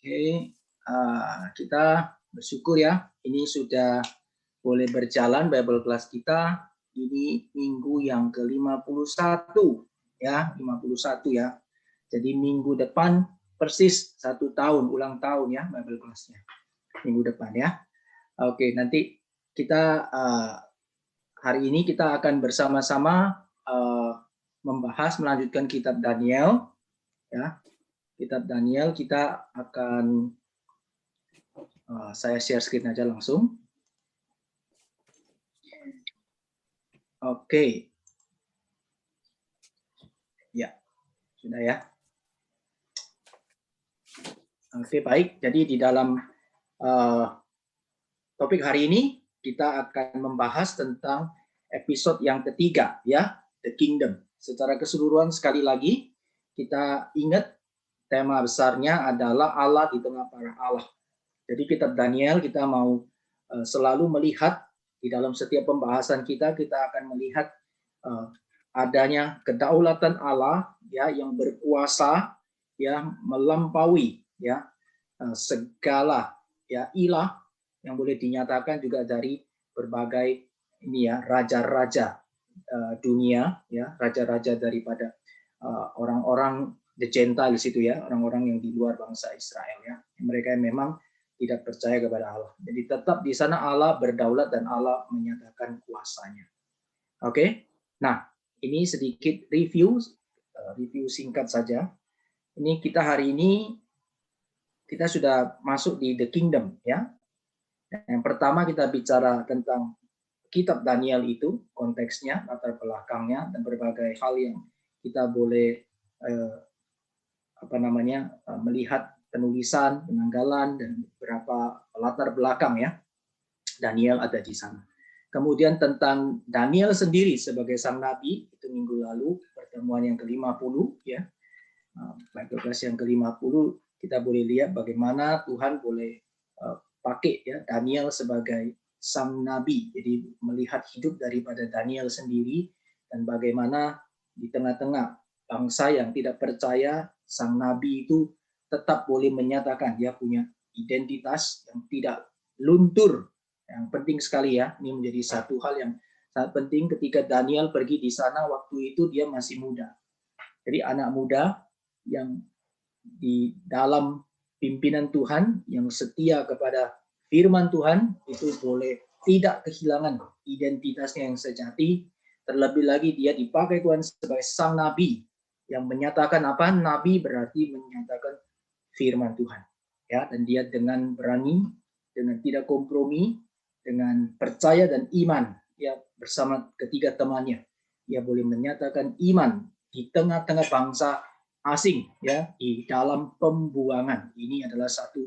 Oke, kita bersyukur ya, ini sudah boleh berjalan Bible Class kita. Ini minggu yang ke-51 ya, 51 ya. Jadi minggu depan persis 1 tahun, ulang tahun ya Bible Class-nya. Minggu depan ya. Oke, nanti kita hari ini kita akan bersama-sama membahas melanjutkan kitab Daniel ya. Kitab Daniel kita akan saya share screen aja langsung. Oke. Ya, sudah ya. Oke, baik. Jadi di dalam topik hari ini kita akan membahas tentang episode yang ketiga ya, The Kingdom. Secara keseluruhan sekali lagi kita ingat tema besarnya adalah Allah di tengah para Allah. Jadi kitab Daniel kita mau selalu melihat di dalam setiap pembahasan kita akan melihat adanya kedaulatan Allah ya yang berkuasa ya melampaui ya segala ya ilah yang boleh dinyatakan juga dari berbagai ini ya raja-raja dunia ya, raja-raja daripada orang-orang the Gentiles itu ya, orang-orang yang di luar bangsa Israel ya. Mereka yang memang tidak percaya kepada Allah. Jadi tetap di sana Allah berdaulat dan Allah menyatakan kuasanya. Oke. Nah, ini sedikit review singkat saja. Ini kita hari ini kita sudah masuk di The Kingdom ya. Yang pertama kita bicara tentang kitab Daniel itu, konteksnya, latar belakangnya dan berbagai hal yang kita boleh melihat penulisan, penanggalan dan beberapa latar belakang ya. Daniel ada di sana. Kemudian tentang Daniel sendiri sebagai sang nabi, itu minggu lalu pertemuan yang ke-50 ya. Bible Class yang ke-50 kita boleh lihat bagaimana Tuhan boleh pakai ya Daniel sebagai sang nabi. Jadi melihat hidup daripada Daniel sendiri dan bagaimana di tengah-tengah bangsa yang tidak percaya, sang nabi itu tetap boleh menyatakan dia punya identitas yang tidak luntur. Yang penting sekali ya, ini menjadi satu hal yang sangat penting ketika Daniel pergi di sana waktu itu dia masih muda. Jadi anak muda yang di dalam pimpinan Tuhan, yang setia kepada firman Tuhan, itu boleh tidak kehilangan identitasnya yang sejati. Terlebih lagi dia dipakai Tuhan sebagai sang nabi yang menyatakan apa? Nabi berarti menyatakan firman Tuhan. Ya, dan dia dengan berani, dengan tidak kompromi, dengan percaya dan iman, ya bersama ketiga temannya, dia boleh menyatakan iman di tengah-tengah bangsa asing, ya di dalam pembuangan. Ini adalah satu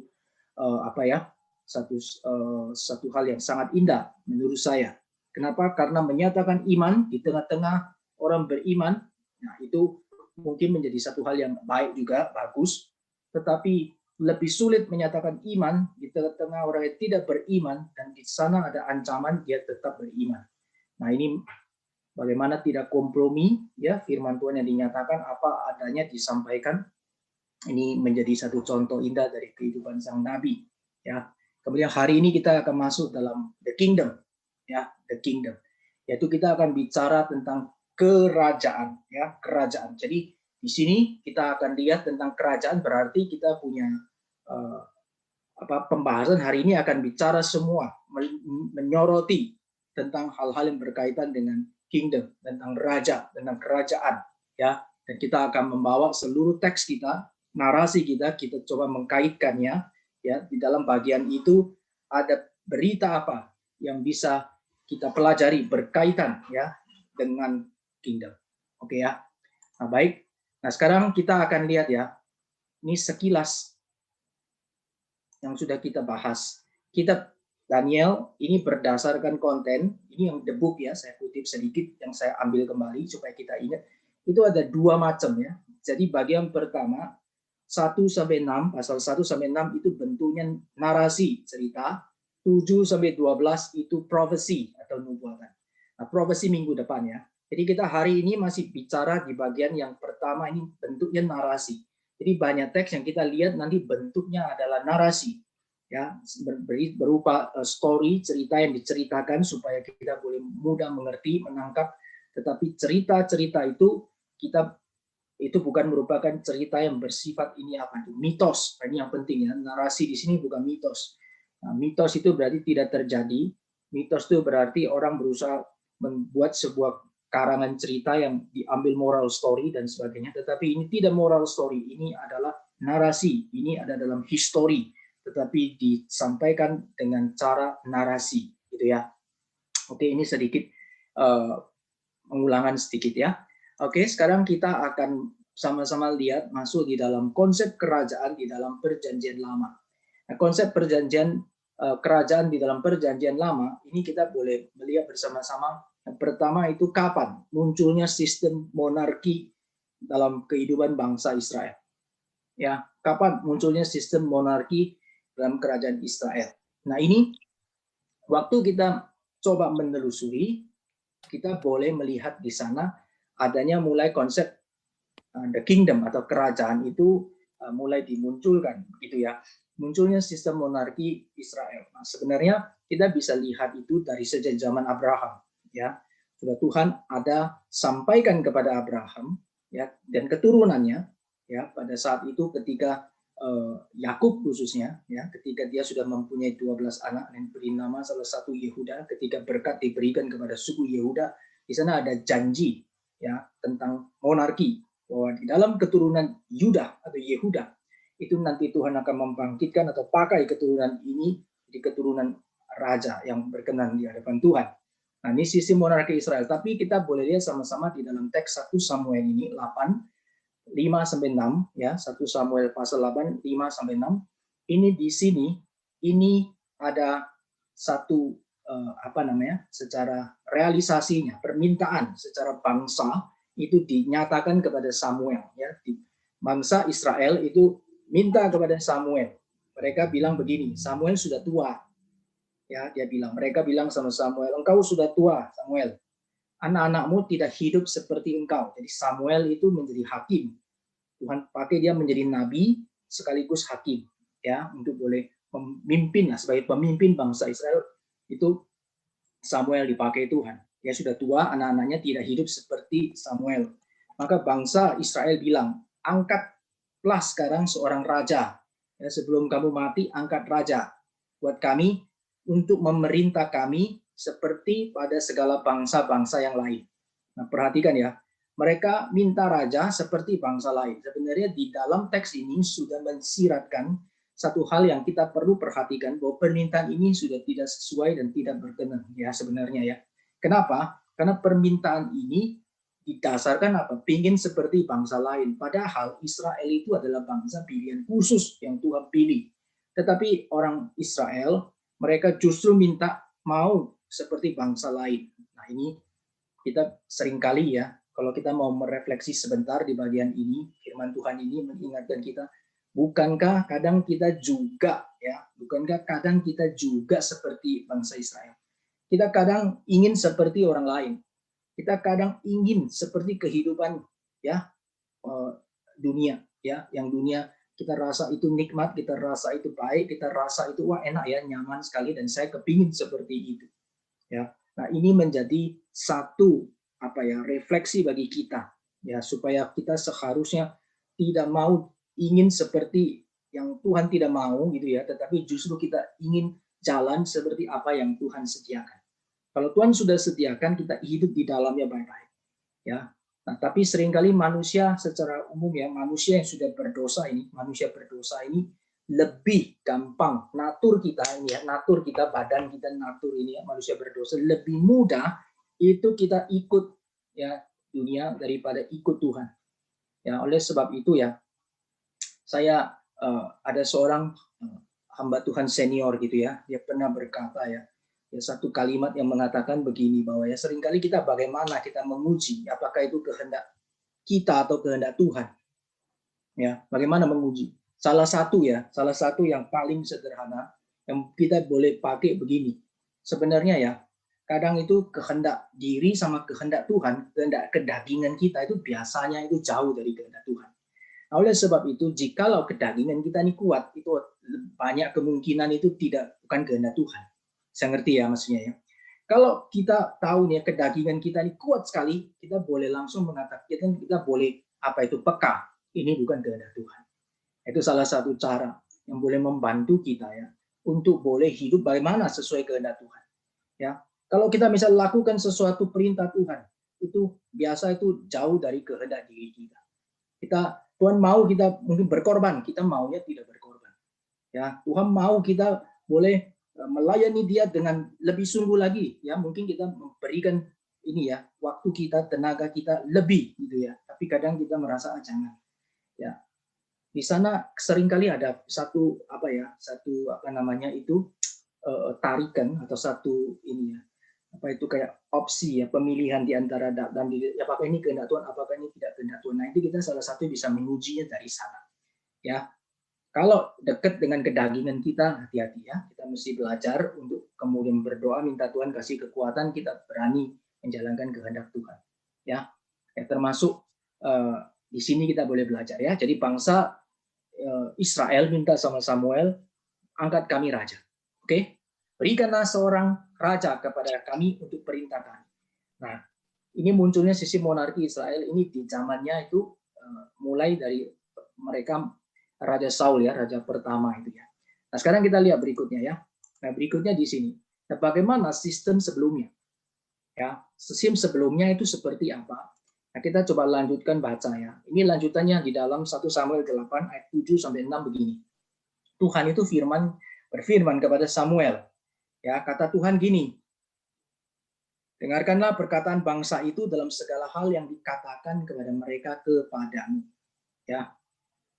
satu hal yang sangat indah menurut saya. Kenapa? Karena menyatakan iman di tengah-tengah orang beriman, nah itu mungkin menjadi satu hal yang baik juga, bagus. Tetapi lebih sulit menyatakan iman di tengah-tengah orang yang tidak beriman dan di sana ada ancaman dia tetap beriman. Nah ini bagaimana tidak kompromi ya firman Tuhan yang dinyatakan apa adanya disampaikan. Ini menjadi satu contoh indah dari kehidupan sang nabi ya. Kemudian hari ini kita akan masuk dalam The Kingdom ya, The Kingdom. Yaitu kita akan bicara tentang kerajaan ya, kerajaan. Jadi di sini kita akan lihat tentang kerajaan, berarti kita punya pembahasan hari ini akan bicara semua menyoroti tentang hal-hal yang berkaitan dengan kingdom, tentang raja, tentang kerajaan ya. Dan kita akan membawa seluruh teks kita, narasi kita coba mengkaitkannya ya. Di dalam bagian itu ada berita apa yang bisa kita pelajari berkaitan ya dengan kingdom. Oke ya. Nah, baik. Nah, sekarang kita akan lihat ya. Ini sekilas yang sudah kita bahas. Kitab Daniel ini berdasarkan konten, ini yang the book ya, saya kutip sedikit yang saya ambil kembali supaya kita ingat. Itu ada dua macam ya. Jadi bagian pertama 1-6, pasal 1-6 itu bentuknya narasi cerita, 7-12 itu prophecy atau nubuatan. Nah, prophecy minggu depan ya. Jadi kita hari ini masih bicara di bagian yang pertama ini bentuknya narasi. Jadi banyak teks yang kita lihat nanti bentuknya adalah narasi, ya, berupa story, cerita yang diceritakan supaya kita boleh mudah mengerti, menangkap. Tetapi cerita-cerita itu bukan merupakan cerita yang bersifat ini apa itu mitos. Ini yang penting ya, narasi di sini bukan mitos. Nah, mitos itu berarti tidak terjadi. Mitos itu berarti orang berusaha membuat sebuah karangan cerita yang diambil moral story dan sebagainya. Tetapi ini tidak moral story, ini adalah narasi, ini ada dalam history, tetapi disampaikan dengan cara narasi, gitu ya. Oke, ini sedikit pengulangan sedikit ya. Oke, sekarang kita akan sama-sama lihat masuk di dalam konsep kerajaan di dalam Perjanjian Lama. Nah, konsep kerajaan di dalam Perjanjian Lama ini kita boleh melihat bersama-sama. Yang pertama itu kapan munculnya sistem monarki dalam kehidupan bangsa Israel. Ya, kapan munculnya sistem monarki dalam kerajaan Israel. Nah, ini waktu kita coba menelusuri, kita boleh melihat di sana adanya mulai konsep the kingdom atau kerajaan itu mulai dimunculkan, gitu ya. Munculnya sistem monarki Israel. Nah, sebenarnya kita bisa lihat itu dari sejak zaman Abraham, ya. Sudah Tuhan ada sampaikan kepada Abraham, ya, dan keturunannya, ya, pada saat itu ketika Yakub khususnya, ya, ketika dia sudah mempunyai 12 anak dan beri nama salah satu Yehuda, ketika berkat diberikan kepada suku Yehuda, di sana ada janji, ya, tentang monarki, bahwa di dalam keturunan Yuda atau Yehuda itu nanti Tuhan akan membangkitkan atau pakai keturunan ini di keturunan raja yang berkenan di hadapan Tuhan. Nah, ini sistem monarki Israel. Tapi kita boleh lihat sama-sama di dalam teks 1 Samuel ini 8 5-6 ya, 1 Samuel pasal 8 5-6. Ini di sini ini ada satu secara realisasinya, permintaan secara bangsa itu dinyatakan kepada Samuel, ya. Bangsa Israel itu minta kepada Samuel. Mereka bilang begini, Samuel sudah tua. Ya, mereka bilang sama Samuel, engkau sudah tua, Samuel. Anak-anakmu tidak hidup seperti engkau. Jadi Samuel itu menjadi hakim. Tuhan pakai dia menjadi nabi sekaligus hakim, ya, untuk boleh memimpin, sebagai pemimpin bangsa Israel. Itu Samuel dipakai Tuhan. Dia sudah tua, anak-anaknya tidak hidup seperti Samuel. Maka bangsa Israel bilang, angkatlah sekarang seorang raja. Ya, sebelum kamu mati, angkat raja buat kami untuk memerintah kami seperti pada segala bangsa-bangsa yang lain. Nah, perhatikan ya, mereka minta raja seperti bangsa lain. Sebenarnya di dalam teks ini sudah mensiratkan satu hal yang kita perlu perhatikan, bahwa permintaan ini sudah tidak sesuai dan tidak berkenan, ya, sebenarnya ya. Kenapa? Karena permintaan ini didasarkan apa? Pingin seperti bangsa lain. Padahal Israel itu adalah bangsa pilihan khusus yang Tuhan pilih. Tetapi orang Israel, mereka justru minta mau seperti bangsa lain. Nah, ini kita seringkali ya, kalau kita mau merefleksi sebentar di bagian ini, firman Tuhan ini mengingatkan kita, bukankah kadang kita juga seperti bangsa Israel? Kita kadang ingin seperti orang lain. Kita kadang ingin seperti kehidupan, ya, dunia, ya, yang dunia kita rasa itu nikmat, kita rasa itu baik, kita rasa itu wah enak ya, nyaman sekali, dan saya kepingin seperti itu, ya. Nah, ini menjadi satu refleksi bagi kita, ya, supaya kita seharusnya tidak mau ingin seperti yang Tuhan tidak mau, gitu ya, tetapi justru kita ingin jalan seperti apa yang Tuhan sediakan. Kalau Tuhan sudah sediakan, kita hidup di dalamnya baik-baik, ya. Nah, tapi seringkali manusia secara umum, ya, manusia yang sudah berdosa ini, lebih gampang, natur kita, badan kita, natur ini, ya, manusia berdosa lebih mudah itu kita ikut, ya, dunia daripada ikut Tuhan. Ya, oleh sebab itu ya, saya ada seorang hamba Tuhan senior gitu ya, dia pernah berkata ya satu kalimat yang mengatakan begini, bahwa ya seringkali kita bagaimana kita menguji apakah itu kehendak kita atau kehendak Tuhan. Ya, bagaimana menguji? Salah satu yang paling sederhana yang kita boleh pakai begini. Sebenarnya ya, kadang itu kehendak diri sama kehendak Tuhan, kehendak kedagingan kita itu biasanya itu jauh dari kehendak Tuhan. Nah, oleh sebab itu, jikalau kedagingan kita ini kuat, itu banyak kemungkinan itu bukan kehendak Tuhan. Saya ngerti ya maksudnya ya. Kalau kita tahu nih kedagingan kita ini kuat sekali, kita boleh langsung mengatakan kita boleh peka. Ini bukan kehendak Tuhan. Itu salah satu cara yang boleh membantu kita ya untuk boleh hidup bagaimana sesuai kehendak Tuhan. Ya, kalau kita misalnya lakukan sesuatu perintah Tuhan, itu biasa itu jauh dari kehendak diri kita. Tuhan mau kita mungkin berkorban, kita maunya tidak berkorban. Ya, Tuhan mau kita boleh melayani Dia dengan lebih sungguh lagi. Ya, mungkin kita memberikan ini ya waktu kita, tenaga kita lebih gitu ya. Tapi kadang kita merasa jangan. Ya, di sana seringkali ada satu tarikan atau satu ini ya kayak opsi ya, pemilihan di antara dan apakah ini kehendak Tuhan, apakah ini tidak kehendak Tuhan. Nah, itu kita salah satu bisa mengujinya dari sana. Ya, kalau dekat dengan kedagingan kita, hati-hati ya. Kita mesti belajar untuk kemudian berdoa minta Tuhan kasih kekuatan kita berani menjalankan kehendak Tuhan. Ya, termasuk di sini kita boleh belajar ya. Jadi bangsa Israel minta sama Samuel, angkat kami raja. Oke? Berikanlah seorang raja kepada kami untuk perintah kami. Nah, ini munculnya sisi monarki Israel ini di zamannya itu mulai dari mereka Raja Saul ya, raja pertama itu ya. Nah, sekarang kita lihat berikutnya ya. Nah, berikutnya di sini. Nah, bagaimana sistem sebelumnya? Ya, sistem sebelumnya itu seperti apa? Nah, kita coba lanjutkan baca ya. Ini lanjutannya di dalam 1 Samuel 8 ayat 7 sampai 6 begini. Tuhan itu berfirman kepada Samuel. Ya, kata Tuhan gini, dengarkanlah perkataan bangsa itu dalam segala hal yang dikatakan kepada mereka kepadamu. Ya,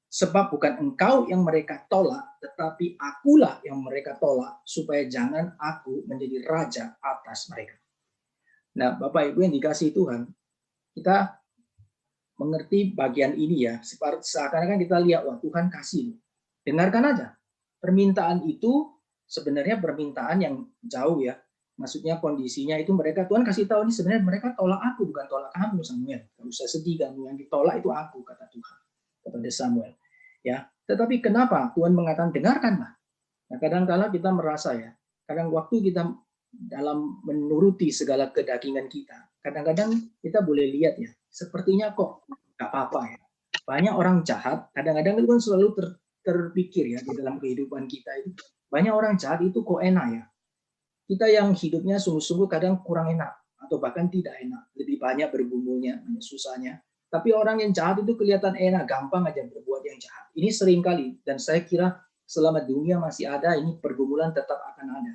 sebab bukan engkau yang mereka tolak, tetapi akulah yang mereka tolak, supaya jangan aku menjadi raja atas mereka. Nah, Bapak Ibu yang dikasihi Tuhan, kita mengerti bagian ini ya, seakan-akan kita lihat, wah Tuhan kasih. Dengarkan aja, permintaan itu sebenarnya permintaan yang jauh ya. Maksudnya kondisinya itu mereka, Tuhan kasih tahu ini sebenarnya mereka tolak aku, bukan tolak kamu Samuel. Gak usah sedih kamu, yang ditolak itu aku, kata Tuhan kepada Samuel. Ya, tetapi kenapa Tuhan mengatakan dengarkanlah? Nah, kadang-kala kita merasa ya, kadang waktu kita dalam menuruti segala kedagingan kita, kadang-kadang kita boleh lihat ya, sepertinya kok nggak apa-apa ya. Banyak orang jahat, kadang-kadang itu kan selalu terpikir ya di dalam kehidupan kita itu. Banyak orang jahat itu kok enak ya. Kita yang hidupnya sungguh-sungguh kadang kurang enak atau bahkan tidak enak, lebih banyak bergumulnya, susahnya. Tapi orang yang jahat itu kelihatan enak, gampang aja berbuat yang jahat. Ini sering kali, dan saya kira selama dunia masih ada, ini pergumulan tetap akan ada.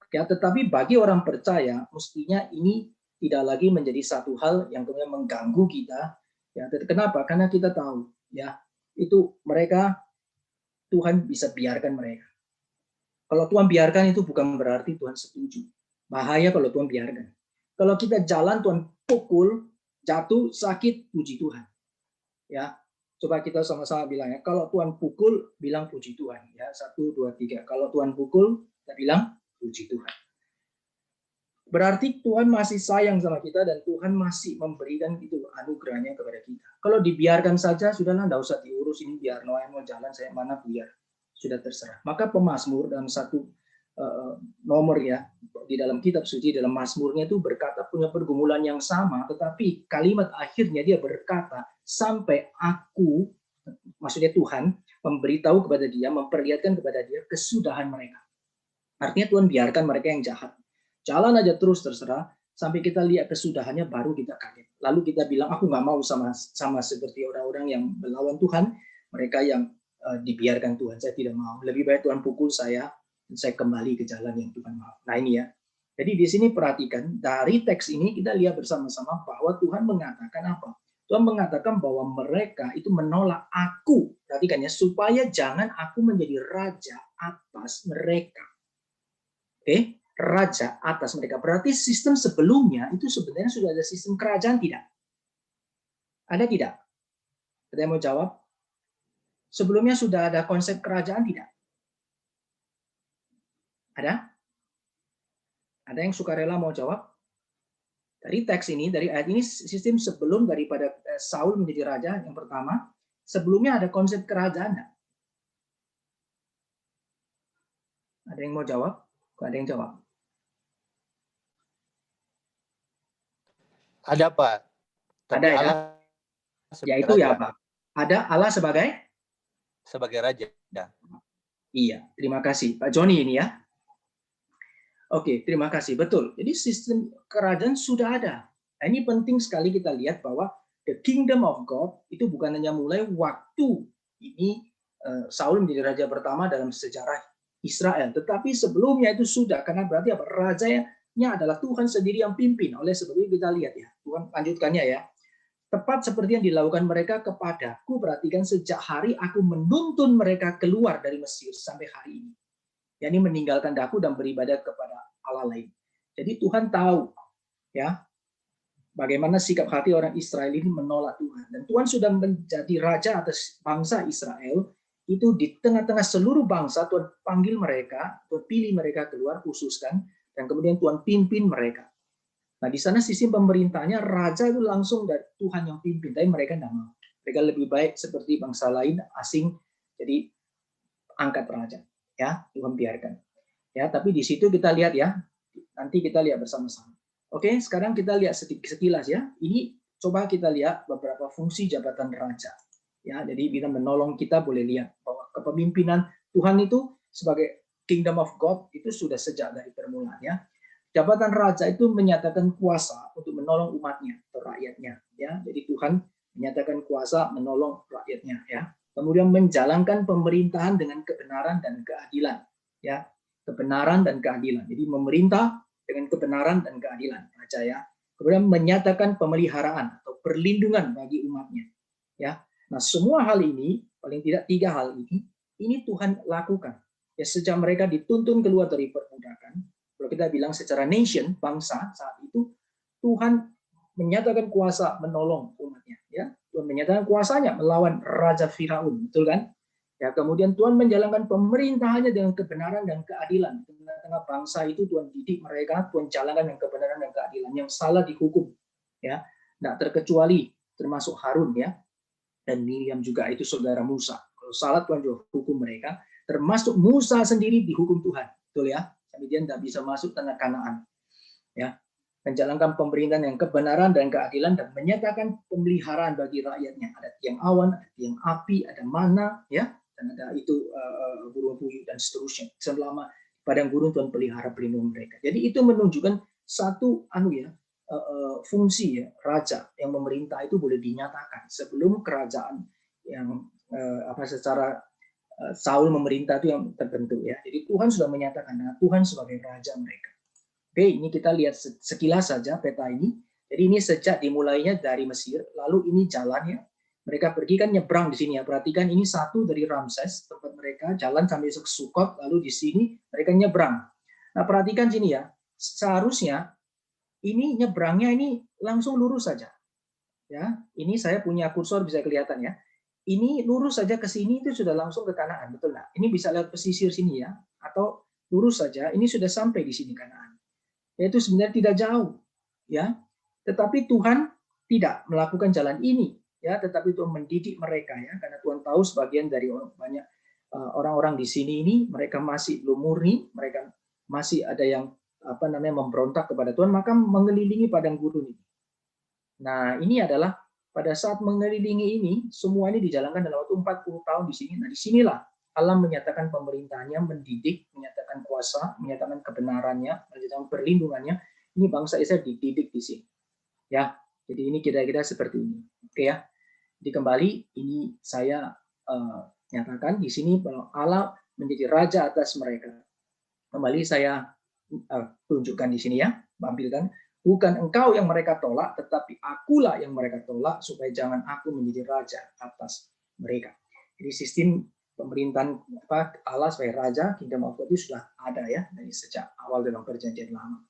Ya, tetapi bagi orang percaya, mestinya ini tidak lagi menjadi satu hal yang kemudian mengganggu kita. Ya, kenapa? Karena kita tahu, ya, itu mereka Tuhan bisa biarkan mereka. Kalau Tuhan biarkan itu bukan berarti Tuhan setuju. Bahaya kalau Tuhan biarkan. Kalau kita jalan Tuhan pukul, jatuh, sakit, puji Tuhan. Ya, coba kita sama-sama bilang ya. Kalau Tuhan pukul, bilang puji Tuhan. Ya, 1, 2, 3. Kalau Tuhan pukul, kita bilang puji Tuhan. Berarti Tuhan masih sayang sama kita dan Tuhan masih memberikan itu anugerahnya kepada kita. Kalau dibiarkan saja, sudahlah, nggak usah diurus ini, biar Noah mau jalan, saya mana biar. Sudah terserah. Maka pemazmur dalam satu nomor ya di dalam kitab suci, dalam mazmurnya itu berkata punya pergumulan yang sama, tetapi kalimat akhirnya dia berkata sampai aku, maksudnya Tuhan memberitahu kepada dia, memperlihatkan kepada dia kesudahan mereka. Artinya Tuhan biarkan mereka yang jahat jalan aja terus terserah sampai kita lihat kesudahannya, baru kita kaget. Lalu kita bilang aku nggak mau sama seperti orang-orang yang melawan Tuhan, mereka yang dibiarkan Tuhan, saya tidak mau. Lebih baik Tuhan pukul saya dan saya kembali ke jalan yang Tuhan mau. Nah ini ya. Jadi di sini perhatikan dari teks ini kita lihat bersama-sama bahwa Tuhan mengatakan apa? Tuhan mengatakan bahwa mereka itu menolak aku. Perhatikan ya, supaya jangan aku menjadi raja atas mereka. Oke, raja atas mereka. Berarti sistem sebelumnya itu sebenarnya sudah ada sistem kerajaan tidak? Ada tidak? Ada yang mau jawab? Sebelumnya sudah ada konsep kerajaan tidak? Ada? Ada yang sukarela mau jawab? Dari teks ini, dari ayat ini, sistem sebelum daripada Saul menjadi raja yang pertama, sebelumnya ada konsep kerajaan nggak? Ada yang mau jawab? Kok ada yang jawab? Ada, Pak. Tapi Ada ya? Allah sebagai Yaitu ya raja. Pak. Ada Allah Sebagai raja. Iya, terima kasih. Pak Joni ini ya. Oke, terima kasih. Betul. Jadi sistem kerajaan sudah ada. Nah, ini penting sekali kita lihat bahwa the kingdom of God itu bukan hanya mulai waktu ini Saul menjadi raja pertama dalam sejarah Israel, tetapi sebelumnya itu sudah, karena berarti apa? Rajanya adalah Tuhan sendiri yang pimpin. Oleh sebab itu kita lihat ya. Tuhan lanjutkannya ya. Tepat seperti yang dilakukan mereka kepadaku, perhatikan, sejak hari aku menuntun mereka keluar dari Mesir sampai hari ini. Yakni meninggalkan daku dan beribadat kepada Allah lain. Jadi Tuhan tahu ya bagaimana sikap hati orang Israel ini menolak Tuhan, dan Tuhan sudah menjadi raja atas bangsa Israel itu di tengah-tengah seluruh bangsa. Tuhan panggil mereka, Tuhan pilih mereka keluar, khususkan, dan kemudian Tuhan pimpin mereka. Nah, di sana sistem pemerintahnya raja itu langsung dari Tuhan yang pimpin, tapi mereka tidak mau. Mereka lebih baik seperti bangsa lain asing, jadi angkat raja. Ya, Tuhan biarkan. Ya, tapi di situ kita lihat ya. Nanti kita lihat bersama-sama. Oke, sekarang kita lihat sekilas ya. Ini coba kita lihat beberapa fungsi jabatan raja. Ya, jadi bila menolong kita boleh lihat bahwa kepemimpinan Tuhan itu sebagai kingdom of God itu sudah sejak dari permulaan ya. Jabatan raja itu menyatakan kuasa untuk menolong umatnya atau rakyatnya ya. Jadi Tuhan menyatakan kuasa menolong rakyatnya ya. Kemudian menjalankan pemerintahan dengan kebenaran dan keadilan ya. Kebenaran dan keadilan. Jadi memerintah dengan kebenaran dan keadilan raja ya. Kemudian menyatakan pemeliharaan atau perlindungan bagi umatnya ya. Nah, semua hal ini, paling tidak 3 hal ini Tuhan lakukan ya sejak mereka dituntun keluar dari perbudakan. Kalau kita bilang secara nation, bangsa saat itu, Tuhan menyatakan kuasa menolong umatnya. Ya, Tuhan menyatakan kuasanya melawan Raja Firaun, betul kan? Ya, kemudian Tuhan menjalankan pemerintahannya dengan kebenaran dan keadilan. Di tengah-tengah bangsa itu Tuhan didik mereka, Tuhan jalankan dengan kebenaran dan keadilan. Yang salah dihukum, ya, tidak terkecuali termasuk Harun ya, dan Miriam juga itu saudara Musa. Kalau salah Tuhan juga hukum mereka, termasuk Musa sendiri dihukum Tuhan, betul ya? Dia tidak bisa masuk tanah Kanaan. Ya, menjalankan pemerintahan yang kebenaran dan keadilan dan menyatakan pemeliharaan bagi rakyatnya. Ada tiang awan, ada tiang api, ada mana, ya, dan ada itu burung puyuh dan seterusnya. Selama padang gurun Tuhan pelihara pelindung mereka. Jadi itu menunjukkan satu fungsi ya raja yang memerintah itu boleh dinyatakan sebelum kerajaan yang secara Saul memerintah itu yang terbentuk ya. Jadi Tuhan sudah menyatakan Tuhan sebagai raja mereka. Oke, ini kita lihat sekilas saja peta ini. Jadi ini sejak dimulainya dari Mesir, lalu ini jalannya. Mereka pergi kan nyebrang di sini ya. Perhatikan ini satu dari Ramses tempat mereka jalan sampai ke Sukot, lalu di sini mereka nyebrang. Nah, perhatikan sini ya. Seharusnya ini nyebrangnya ini langsung lurus saja. Ya, ini saya punya kursor bisa kelihatan ya. Ini lurus saja ke sini itu sudah langsung ke Kanaan, betul nggak? Ini bisa lihat pesisir sini ya, atau lurus saja ini sudah sampai di sini Kanaan. Yaitu sebenarnya tidak jauh, ya. Tetapi Tuhan tidak melakukan jalan ini, ya. Tetapi Tuhan mendidik mereka ya, karena Tuhan tahu sebagian dari banyak orang-orang di sini ini mereka masih belum murni, mereka masih ada yang memberontak kepada Tuhan, maka mengelilingi padang gurun ini. Nah, ini adalah pada saat mengelilingi ini, semua ini dijalankan dalam waktu 40 tahun di sini. Nah, disinilah Allah menyatakan pemerintahannya, mendidik, menyatakan kuasa, menyatakan kebenarannya, menyatakan perlindungannya. Ini bangsa Israel dididik di sini. Ya, jadi ini kira-kira seperti ini. Oke ya. Jadi kembali ini saya nyatakan di sini bahwa Allah menjadi raja atas mereka. Kembali saya tunjukkan di sini ya, tampilkan. Bukan engkau yang mereka tolak, tetapi akulah yang mereka tolak, supaya jangan aku menjadi raja atas mereka. Jadi sistem pemerintahan Allah sebagai raja, kingdom of God itu sudah ada ya dari sejak awal dalam perjanjian lama.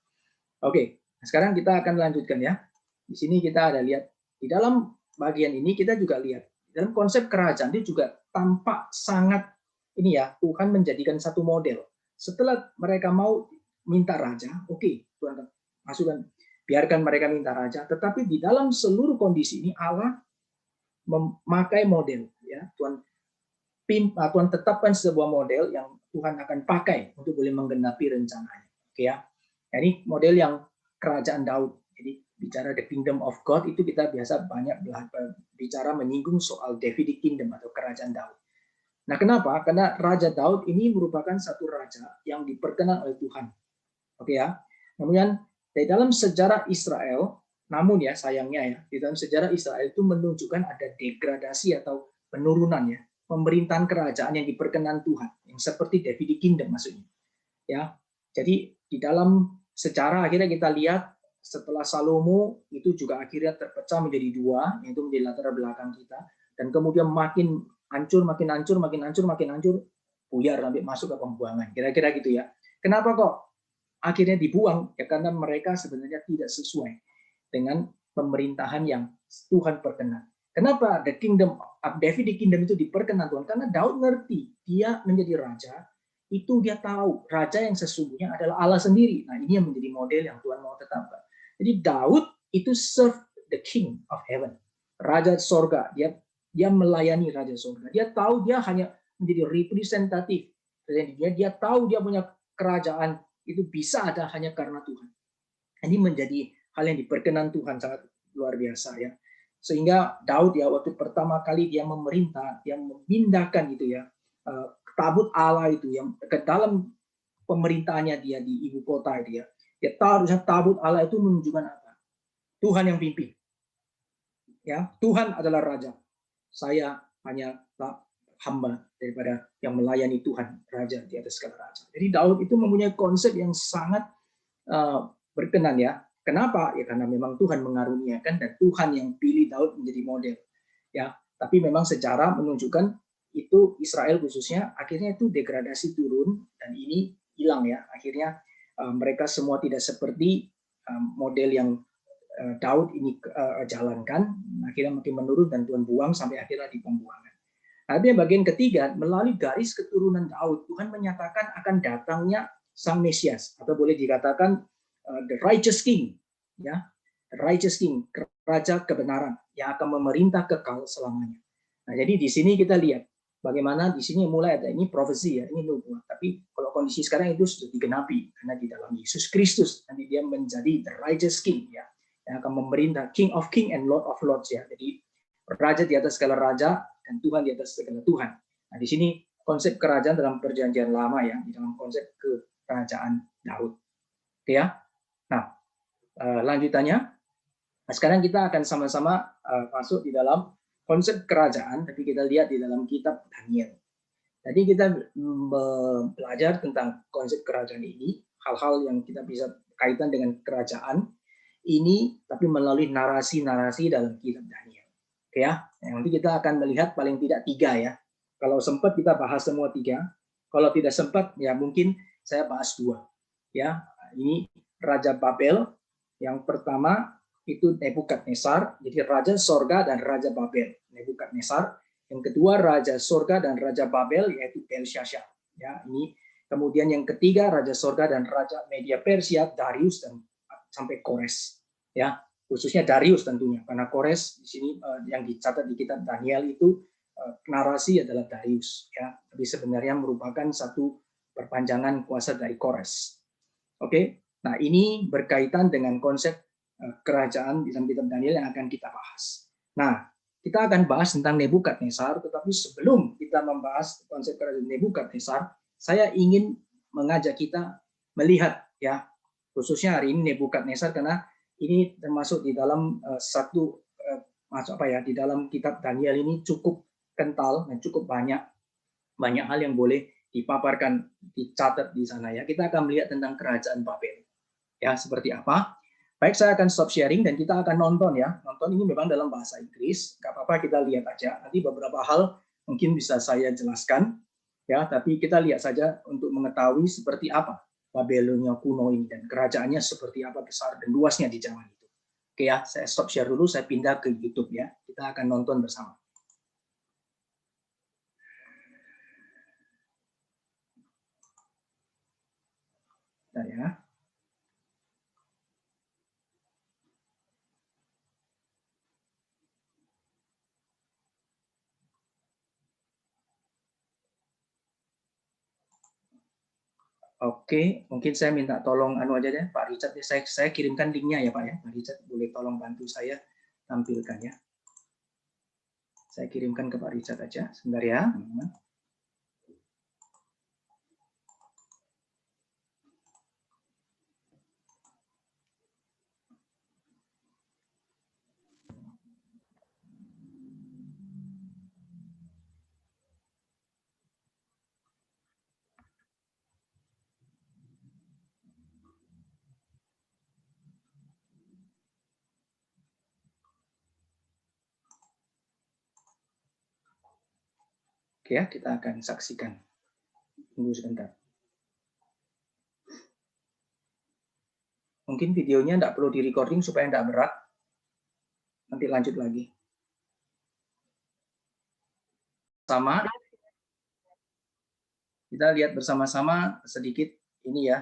Oke, sekarang kita akan lanjutkan ya. Di sini kita ada lihat di dalam bagian ini kita juga lihat dalam konsep kerajaan itu juga tampak sangat ini ya, Tuhan menjadikan satu model. Setelah mereka mau minta raja, oke, Tuhan masukkan, biarkan mereka minta raja, tetapi di dalam seluruh kondisi ini Allah memakai model ya. Tuhan tetapkan sebuah model yang Tuhan akan pakai untuk boleh menggenapi rencananya. Oke ya. Ini model yang kerajaan Daud. Jadi bicara the kingdom of God itu kita biasa banyak bicara menyinggung soal Davidic kingdom atau kerajaan Daud. Nah, kenapa? Karena Raja Daud ini merupakan satu raja yang diperkenan oleh Tuhan. Oke ya. Kemudian di dalam sejarah Israel, namun ya sayangnya ya, di dalam sejarah Israel itu menunjukkan ada degradasi atau penurunan ya, pemerintahan kerajaan yang diperkenan Tuhan, yang seperti Davidic kingdom maksudnya. Ya. Jadi di dalam sejarah akhirnya kita lihat setelah Salomo itu juga akhirnya terpecah menjadi dua, yaitu menjadi latar belakang kita, dan kemudian makin hancur, buyar sampai masuk ke pembuangan. Kira-kira gitu ya. Kenapa kok akhirnya dibuang? Ya karena mereka sebenarnya tidak sesuai dengan pemerintahan yang Tuhan perkenan. Kenapa the kingdom of Davidic kingdom itu diperkenan Tuhan? Karena Daud ngerti dia menjadi raja, itu dia tahu raja yang sesungguhnya adalah Allah sendiri. Nah, ini yang menjadi model yang Tuhan mau tetapkan. Jadi Daud itu serve the king of heaven, raja sorga. Dia melayani raja sorga. Dia tahu dia hanya menjadi representatif. Dia tahu dia punya kerajaan itu bisa ada hanya karena Tuhan. Ini menjadi hal yang diperkenan Tuhan sangat luar biasa ya. Sehingga Daud ya waktu pertama kali dia memerintah, dia memindahkan itu ya tabut Allah itu yang ke dalam pemerintahannya dia di ibu kota dia. Dia tahu tabut Allah itu menunjukkan apa? Tuhan yang pimpin. Ya, Tuhan adalah raja. Saya hanya hamba daripada yang melayani Tuhan, raja di atas segala raja. Jadi Daud itu mempunyai konsep yang sangat berkenan ya. Kenapa? Ya karena memang Tuhan mengaruniakan dan Tuhan yang pilih Daud menjadi model. Ya, tapi memang sejarah menunjukkan itu Israel khususnya akhirnya itu degradasi turun dan ini hilang ya. Akhirnya mereka semua tidak seperti model yang Daud ini jalankan, akhirnya makin menurun dan Tuhan buang sampai akhirnya di pembuangan. Tapi bagian ketiga, melalui garis keturunan Daud, Tuhan menyatakan akan datangnya Sang Mesias atau boleh dikatakan the righteous king, ya, the righteous king, raja kebenaran yang akan memerintah kekal selamanya. Nah, jadi di sini kita lihat bagaimana di sini mulai ada ini profesi ya, ini nubuat. Tapi kalau kondisi sekarang itu sudah digenapi karena di dalam Yesus Kristus nanti dia menjadi the righteous king ya, yang akan memerintah, King of King and Lord of Lords ya. Jadi raja di atas segala raja dan Tuhan di atas segala Tuhan. Nah, di sini konsep kerajaan dalam perjanjian lama ya, di dalam konsep kerajaan Daud. Oke ya. Nah, lanjutannya, nah sekarang kita akan sama-sama masuk di dalam konsep kerajaan, tapi kita lihat di dalam kitab Daniel. Tadi kita belajar tentang konsep kerajaan ini, hal-hal yang kita bisa kaitan dengan kerajaan ini, tapi melalui narasi-narasi dalam kitab Daniel. Oke ya, nanti kita akan melihat paling tidak 3 ya. Kalau sempat kita bahas semua 3. Kalau tidak sempat ya mungkin saya bahas 2. Ya, ini Raja Babel. Yang pertama itu Nebukadnezar, jadi Raja Sorga dan Raja Babel. Nebukadnezar. Yang kedua Raja Sorga dan Raja Babel yaitu Belshazzar. Ya, ini kemudian yang ketiga Raja Sorga dan Raja Media Persia, Darius dan sampai Kores. Ya, khususnya Darius tentunya karena Kores di sini yang dicatat di kitab Daniel itu narasi adalah Darius ya, tapi sebenarnya merupakan satu perpanjangan kuasa dari Kores. Oke, nah ini berkaitan dengan konsep kerajaan di dalam kitab Daniel yang akan kita bahas. Nah, kita akan bahas tentang Nebukadnezar, tetapi sebelum kita membahas konsep kerajaan Nebukadnezar, saya ingin mengajak kita melihat ya, khususnya hari ini Nebukadnezar karena ini termasuk di dalam di dalam kitab Daniel ini cukup kental dan cukup banyak hal yang boleh dipaparkan, dicatat di sana ya. Kita akan melihat tentang kerajaan Babel. Ya, seperti apa? Baik, saya akan stop sharing dan kita akan nonton ya. Nonton ini memang dalam bahasa Inggris, nggak apa-apa kita lihat aja. Nanti beberapa hal mungkin bisa saya jelaskan ya, tapi kita lihat saja untuk mengetahui seperti apa Babelonia kuno ini dan kerajaannya seperti apa besar dan luasnya di zaman itu. Oke ya, saya stop share dulu, saya pindah ke YouTube ya. Kita akan nonton bersama. Bentar ya. Oke, mungkin saya minta tolong anu aja deh, Pak Richard. Saya kirimkan linknya ya Pak ya. Pak Richard boleh tolong bantu saya tampilkan ya. Saya kirimkan ke Pak Richard aja. Sebentar ya. Oke ya, kita akan saksikan. Tunggu sebentar. Mungkin videonya tidak perlu di-recording supaya tidak berat. Nanti lanjut lagi. Sama. Kita lihat bersama-sama sedikit ini ya,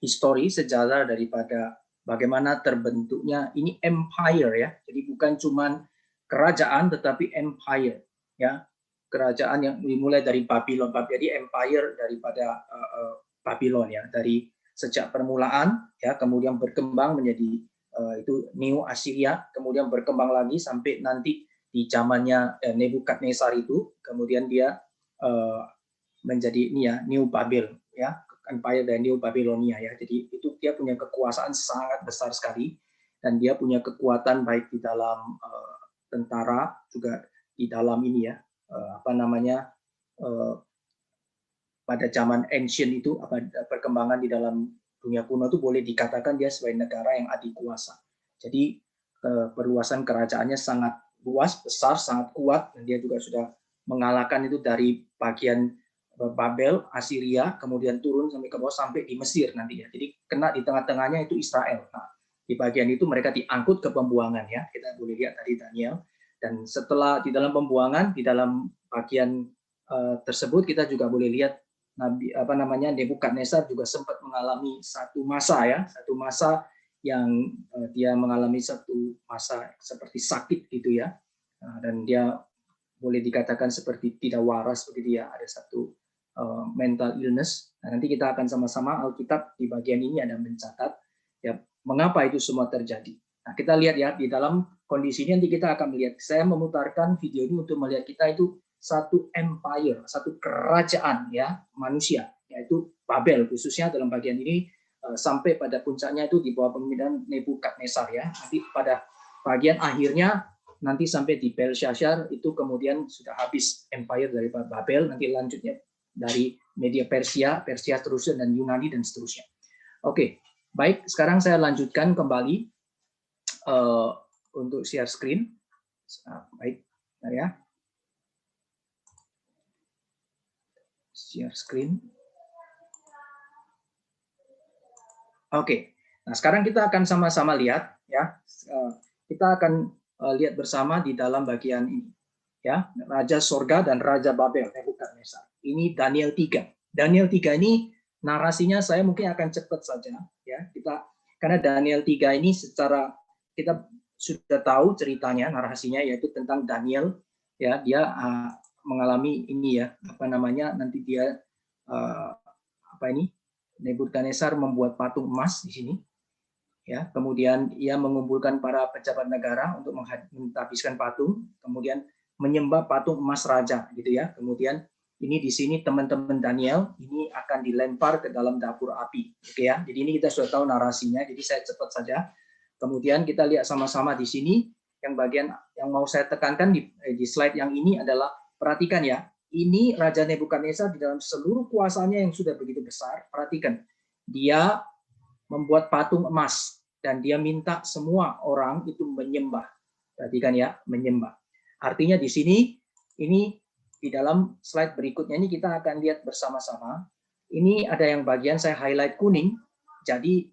histori, sejarah daripada bagaimana terbentuknya ini empire ya. Jadi bukan cuman kerajaan tetapi empire ya. Kerajaan yang dimulai dari Babylon. Jadi empire daripada Babylon ya, dari sejak permulaan ya, kemudian berkembang menjadi itu Neo Assyria, kemudian berkembang lagi sampai nanti di zamannya Nebukadnezar itu, kemudian dia menjadi ini ya, New Babel ya, Empire dan New Babylonia ya. Jadi itu dia punya kekuasaan sangat besar sekali, dan dia punya kekuatan baik di dalam tentara, juga di dalam ini ya, pada zaman ancient itu, perkembangan di dalam dunia kuno itu boleh dikatakan dia sebagai negara yang adikuasa. Jadi perluasan kerajaannya sangat luas, besar, sangat kuat, dan dia juga sudah mengalahkan itu dari bagian Babel, Assyria, kemudian turun sampai ke bawah sampai di Mesir nanti ya. Jadi kena di tengah-tengahnya itu Israel. Nah, di bagian itu mereka diangkut ke pembuangan ya. Kita boleh lihat tadi Daniel. Dan setelah di dalam pembuangan, di dalam bagian tersebut kita juga boleh lihat Nabi Nebukadnezar juga sempat mengalami satu masa yang dia mengalami satu masa seperti sakit gitu ya, dan dia boleh dikatakan seperti tidak waras, seperti dia ada satu mental illness. Nah, nanti kita akan sama-sama Alkitab di bagian ini ada mencatat ya mengapa itu semua terjadi. Nah, kita lihat ya di dalam kondisi ini nanti kita akan melihat. Saya memutarkan video ini untuk melihat kita itu satu empire, satu kerajaan ya manusia, yaitu Babel khususnya dalam bagian ini sampai pada puncaknya itu di bawah pemimpinan Nebukadnezar ya. Nanti pada bagian akhirnya nanti sampai di Belshazzar itu kemudian sudah habis empire dari Babel, nanti lanjutnya dari media Persia terusnya dan Yunani dan seterusnya. Oke, baik, sekarang saya lanjutkan kembali untuk share screen. Baik, ya. Share screen. Oke, nah sekarang kita akan sama-sama lihat ya. Kita akan lihat bersama di dalam bagian ini ya, Raja Sorga dan Raja Babel Nebukadnezar. Ini Daniel 3. Daniel 3 ini narasinya saya mungkin akan cepat saja ya. Karena Daniel 3 ini secara kita sudah tahu ceritanya, narasinya yaitu tentang Daniel ya, dia mengalami ini ya, nanti dia Nebukadnezar membuat patung emas di sini ya, kemudian ia mengumpulkan para pejabat negara untuk menghabiskan patung, kemudian menyembah patung emas raja gitu ya. Kemudian ini di sini teman-teman Daniel ini akan dilempar ke dalam dapur api, oke ya. Jadi ini kita sudah tahu narasinya, jadi saya cepat saja. Kemudian kita lihat sama-sama di sini yang bagian yang mau saya tekankan di slide yang ini adalah, perhatikan ya, ini Raja Nebukadnezar di dalam seluruh kuasanya yang sudah begitu besar, perhatikan, dia membuat patung emas dan dia minta semua orang itu menyembah. Perhatikan ya, menyembah. Artinya di sini, ini di dalam slide berikutnya ini kita akan lihat bersama-sama. Ini ada yang bagian saya highlight kuning. Jadi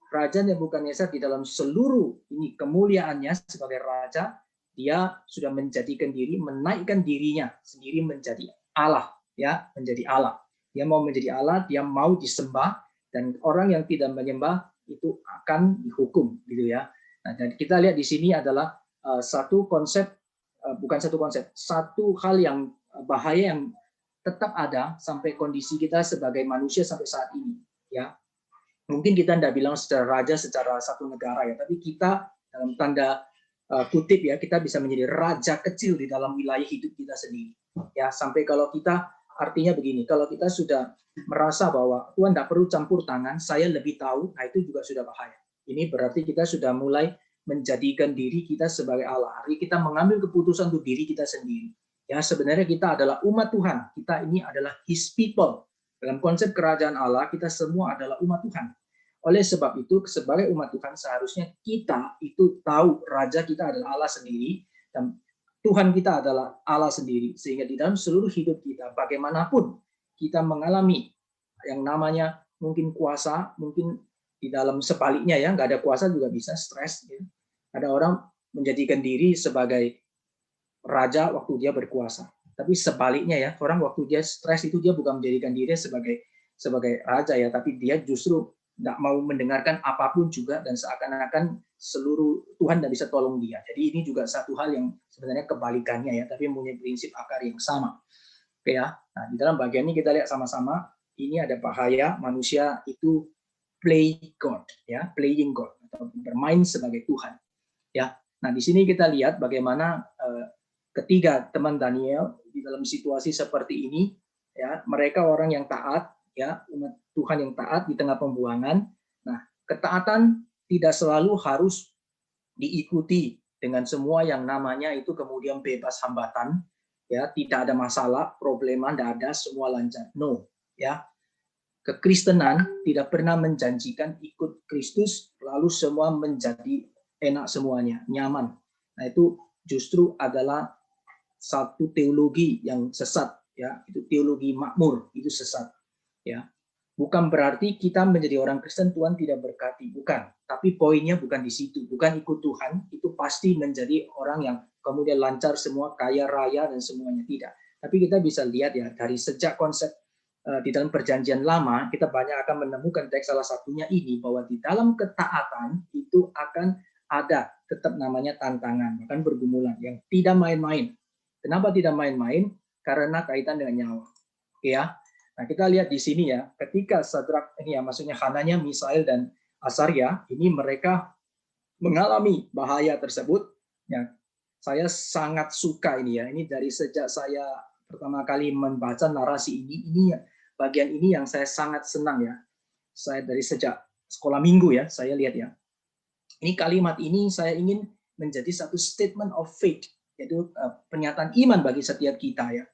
Raja Nebukadnezar di dalam seluruh ini kemuliaannya sebagai raja, dia sudah menjadikan diri, menaikkan dirinya sendiri menjadi Allah, ya, menjadi Allah. Dia mau menjadi Allah, dia mau disembah, dan orang yang tidak menyembah itu akan dihukum, gitu ya. Nah, dan kita lihat di sini adalah satu hal yang bahaya yang tetap ada sampai kondisi kita sebagai manusia sampai saat ini. Ya, mungkin kita tidak bilang secara raja secara satu negara ya, tapi kita dalam tanda kutip ya, kita bisa menjadi raja kecil di dalam wilayah hidup kita sendiri. Ya, sampai kalau kita artinya begini, kalau kita sudah merasa bahwa Tuhan tidak perlu campur tangan, saya lebih tahu, nah itu juga sudah bahaya. Ini berarti kita sudah mulai menjadikan diri kita sebagai Allah. Artinya kita mengambil keputusan untuk diri kita sendiri. Ya, sebenarnya kita adalah umat Tuhan. Kita ini adalah His people. Dalam konsep kerajaan Allah, kita semua adalah umat Tuhan. Oleh sebab itu, sebagai umat Tuhan, seharusnya kita itu tahu Raja kita adalah Allah sendiri, dan Tuhan kita adalah Allah sendiri. Sehingga di dalam seluruh hidup kita, bagaimanapun kita mengalami yang namanya mungkin kuasa, mungkin di dalam sebaliknya ya, nggak ada kuasa juga bisa stres. Ya. Ada orang menjadikan diri sebagai raja waktu dia berkuasa. Tapi sebaliknya ya, orang waktu dia stres itu dia bukan menjadikan diri sebagai raja ya, tapi dia justru nggak mau mendengarkan apapun juga dan seakan-akan seluruh Tuhan tidak bisa tolong dia. Jadi ini juga satu hal yang sebenarnya kebalikannya ya, tapi mempunyai prinsip akar yang sama. Oke ya. Nah, di dalam bagian ini kita lihat sama-sama ini ada bahaya manusia itu play God ya, playing God atau bermain sebagai Tuhan. Ya. Nah, di sini kita lihat bagaimana ketiga teman Daniel di dalam situasi seperti ini ya, mereka orang yang taat ya, umat Tuhan yang taat di tengah pembuangan. Nah, ketaatan tidak selalu harus diikuti dengan semua yang namanya itu kemudian bebas hambatan ya, tidak ada masalah, problema tidak ada, semua lancar. No, ya. Kekristenan tidak pernah menjanjikan ikut Kristus lalu semua menjadi enak semuanya, nyaman. Nah, itu justru adalah satu teologi yang sesat ya, itu teologi makmur, itu sesat ya. Bukan berarti kita menjadi orang Kristen Tuhan tidak berkati, bukan. Tapi poinnya bukan di situ, bukan ikut Tuhan itu pasti menjadi orang yang kemudian lancar semua, kaya raya dan semuanya, tidak. Tapi kita bisa lihat ya dari sejak konsep di dalam perjanjian lama kita banyak akan menemukan teks, salah satunya ini bahwa di dalam ketaatan itu akan ada tetap namanya tantangan, bahkan pergumulan yang tidak main-main. Kenapa tidak main-main? Karena kaitan dengan nyawa. Oke ya. Nah, kita lihat di sini ya, ketika Sadrak ini ya, maksudnya Hananya, Misael dan Asaria, ini mereka mengalami bahaya tersebut. Ya, saya sangat suka ini ya. Ini dari sejak saya pertama kali membaca narasi ini bagian ini yang saya sangat senang ya. Saya dari sejak sekolah minggu ya, saya lihat ya. Ini kalimat ini saya ingin menjadi satu statement of faith, yaitu pernyataan iman bagi setiap kita ya.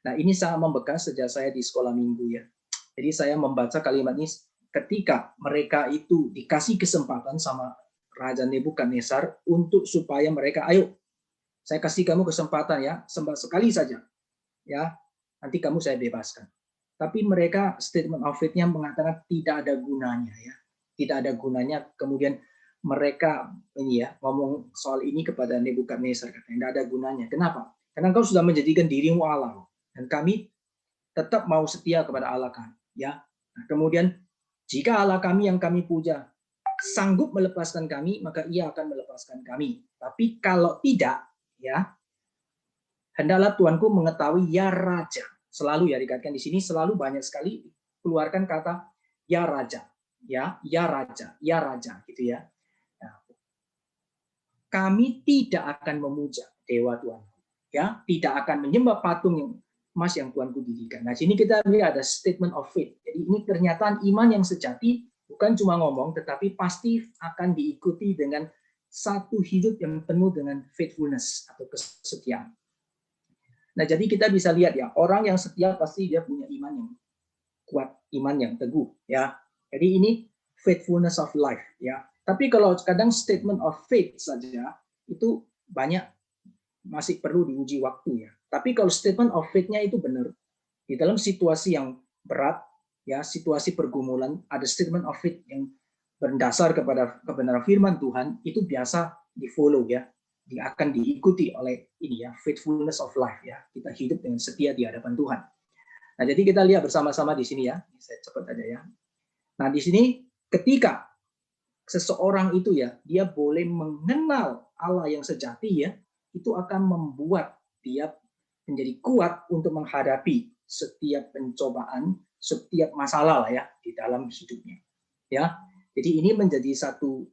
Nah, ini sangat membekas sejak saya di sekolah minggu ya. Jadi saya membaca kalimat ini ketika mereka itu dikasih kesempatan sama Raja Nebukadnezar untuk supaya mereka, ayo, saya kasih kamu kesempatan ya, sekali saja, ya, nanti kamu saya bebaskan. Tapi mereka statement of faith-nya mengatakan tidak ada gunanya ya, tidak ada gunanya. Kemudian mereka ini ya ngomong soal ini kepada Nebukadnezar, katanya tidak ada gunanya. Kenapa? Karena engkau sudah menjadikan dirimu Allah. Dan kami tetap mau setia kepada Allah kami. Ya. Nah, kemudian jika Allah kami yang kami puja sanggup melepaskan kami, maka Ia akan melepaskan kami. Tapi kalau tidak, ya hendaklah Tuanku mengetahui ya Raja. Selalu ya dikatakan di sini selalu banyak sekali keluarkan kata ya Raja, ya Raja, ya Raja, gitu ya. Nah, kami tidak akan memuja dewa Tuhan, ya tidak akan menyembah patung yang emas yang Tuanku dirikan. Nah, sini kita lihat ada statement of faith. Jadi ini pernyataan iman yang sejati, bukan cuma ngomong, tetapi pasti akan diikuti dengan satu hidup yang penuh dengan faithfulness atau kesetiaan. Nah, jadi kita bisa lihat ya, orang yang setia pasti dia punya iman yang kuat, iman yang teguh, ya. Jadi ini faithfulness of life, ya. Tapi kalau kadang statement of faith saja itu banyak masih perlu diuji waktu ya. Tapi kalau statement of faith-nya itu benar, di dalam situasi yang berat, ya situasi pergumulan, ada statement of faith yang berdasar kepada kebenaran firman Tuhan, itu biasa di-follow ya, akan diikuti oleh ini ya, faithfulness of life ya. Kita hidup dengan setia di hadapan Tuhan. Nah, jadi kita lihat bersama-sama di sini ya. Saya cepat aja ya. Nah, di sini ketika seseorang itu ya, dia boleh mengenal Allah yang sejati ya, itu akan membuat dia menjadi kuat untuk menghadapi setiap pencobaan, setiap masalah lah ya di dalam hidupnya. Ya, jadi ini menjadi satu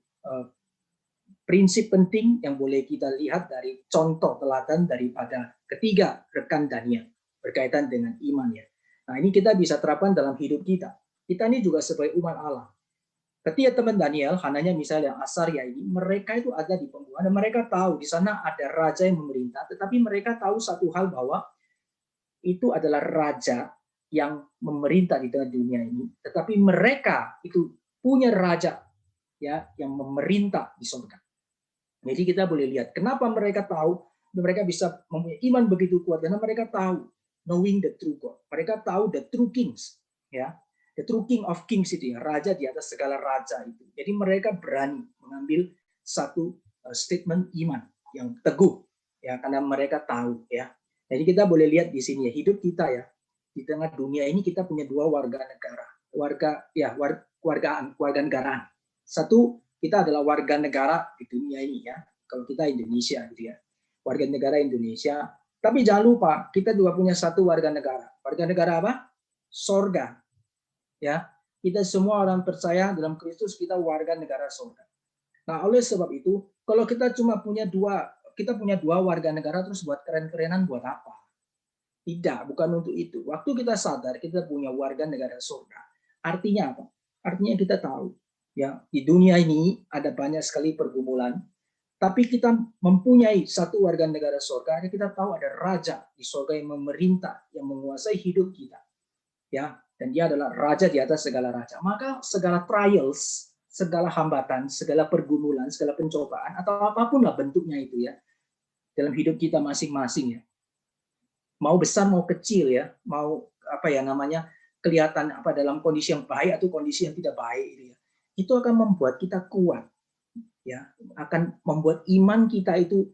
prinsip penting yang boleh kita lihat dari contoh teladan daripada ketiga rekan Daniel berkaitan dengan iman ya. Nah, ini kita bisa terapkan dalam hidup kita. Kita ini juga sebagai umat Allah. Ketika teman Daniel, Hananya misalnya Asaria ini, mereka itu ada di pembuangan dan mereka tahu di sana ada raja yang memerintah, tetapi mereka tahu satu hal bahwa itu adalah raja yang memerintah di dalam dunia ini, tetapi mereka itu punya raja ya yang memerintah di surga. Jadi kita boleh lihat kenapa mereka tahu, mereka bisa mempunyai iman begitu kuat karena mereka tahu knowing the true God. Mereka tahu the true kings ya. The true king of kings itu ya, raja di atas segala raja itu. Jadi mereka berani mengambil satu statement iman yang teguh ya karena mereka tahu ya. Jadi kita boleh lihat di sini ya, hidup kita ya di tengah dunia ini kita punya dua warga negara. Warga negaraan. Satu, kita adalah warga negara di dunia ini ya. Kalau kita Indonesia gitu ya. Warga negara Indonesia. Tapi jangan lupa, kita juga punya satu warga negara. Warga negara apa? Sorga. Ya, kita semua orang percaya dalam Kristus kita warga negara surga. Nah, oleh sebab itu, kalau kita cuma punya dua warga negara terus buat keren-kerenan buat apa? Tidak, bukan untuk itu. Waktu kita sadar kita punya warga negara surga. Artinya apa? Artinya kita tahu ya, di dunia ini ada banyak sekali pergumulan, tapi kita mempunyai satu warga negara surga, kita tahu ada raja di surga yang memerintah, yang menguasai hidup kita. Ya, dan dia adalah raja di atas segala raja. Maka segala trials, segala hambatan, segala pergumulan, segala pencobaan atau apapun lah bentuknya itu ya dalam hidup kita masing-masing ya. Mau besar mau kecil ya, mau apa ya namanya kelihatan apa dalam kondisi yang baik atau kondisi yang tidak baik itu ya. Itu akan membuat kita kuat. Ya, akan membuat iman kita itu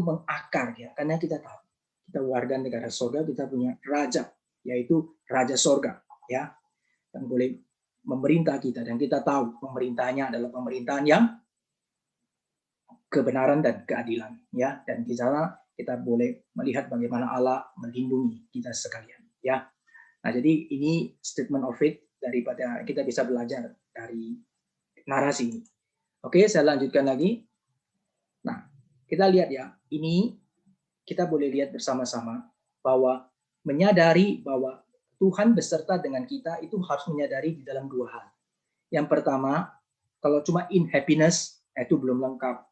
mengakar ya karena kita tahu kita warga negara surga, kita punya raja yaitu Raja Sorga ya yang boleh memerintah kita dan kita tahu pemerintahnya adalah pemerintahan yang kebenaran dan keadilan ya dan di sana kita boleh melihat bagaimana Allah melindungi kita sekalian ya. Nah, jadi ini statement of faith daripada kita bisa belajar dari narasi ini. Oke, saya lanjutkan lagi. Nah, kita lihat ya, ini kita boleh lihat bersama-sama bahwa menyadari bahwa Tuhan beserta dengan kita itu harus menyadari di dalam dua hal. Yang pertama, kalau cuma in happiness itu belum lengkap.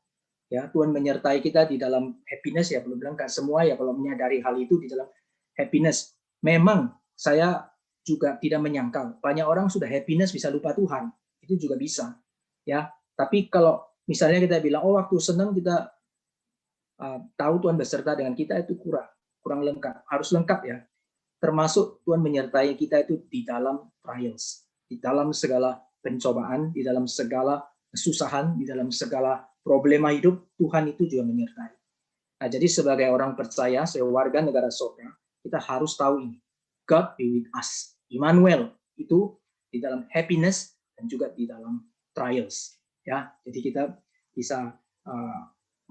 Ya, Tuhan menyertai kita di dalam happiness ya belum lengkap semua ya kalau menyadari hal itu di dalam happiness. Memang saya juga tidak menyangkal banyak orang sudah happiness bisa lupa Tuhan. Itu juga bisa. Ya, tapi kalau misalnya kita bilang oh waktu senang kita tahu Tuhan beserta dengan kita itu kurang lengkap. Harus lengkap ya. Termasuk Tuhan menyertai kita itu di dalam trials, di dalam segala pencobaan, di dalam segala kesusahan, di dalam segala problema hidup, Tuhan itu juga menyertai. Nah, jadi sebagai orang percaya, sebagai warga negara surga, kita harus tahu ini. God be with us. Immanuel itu di dalam happiness dan juga di dalam trials. Ya, jadi kita bisa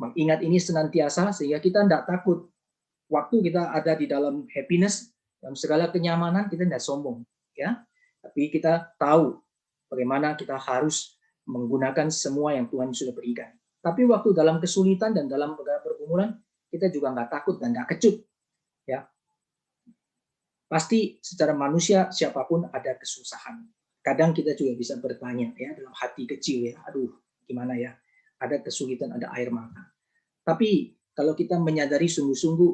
mengingat ini senantiasa sehingga kita tidak takut. Waktu kita ada di dalam happiness, dalam segala kenyamanan, kita tidak sombong. Ya, tapi kita tahu bagaimana kita harus menggunakan semua yang Tuhan sudah berikan. Tapi waktu dalam kesulitan dan dalam pergumulan, kita juga nggak takut dan nggak kecut. Ya, pasti secara manusia siapapun ada kesusahan. Kadang kita juga bisa bertanya ya dalam hati kecil ya, aduh gimana ya, ada kesulitan, ada air mata. Tapi kalau kita menyadari sungguh-sungguh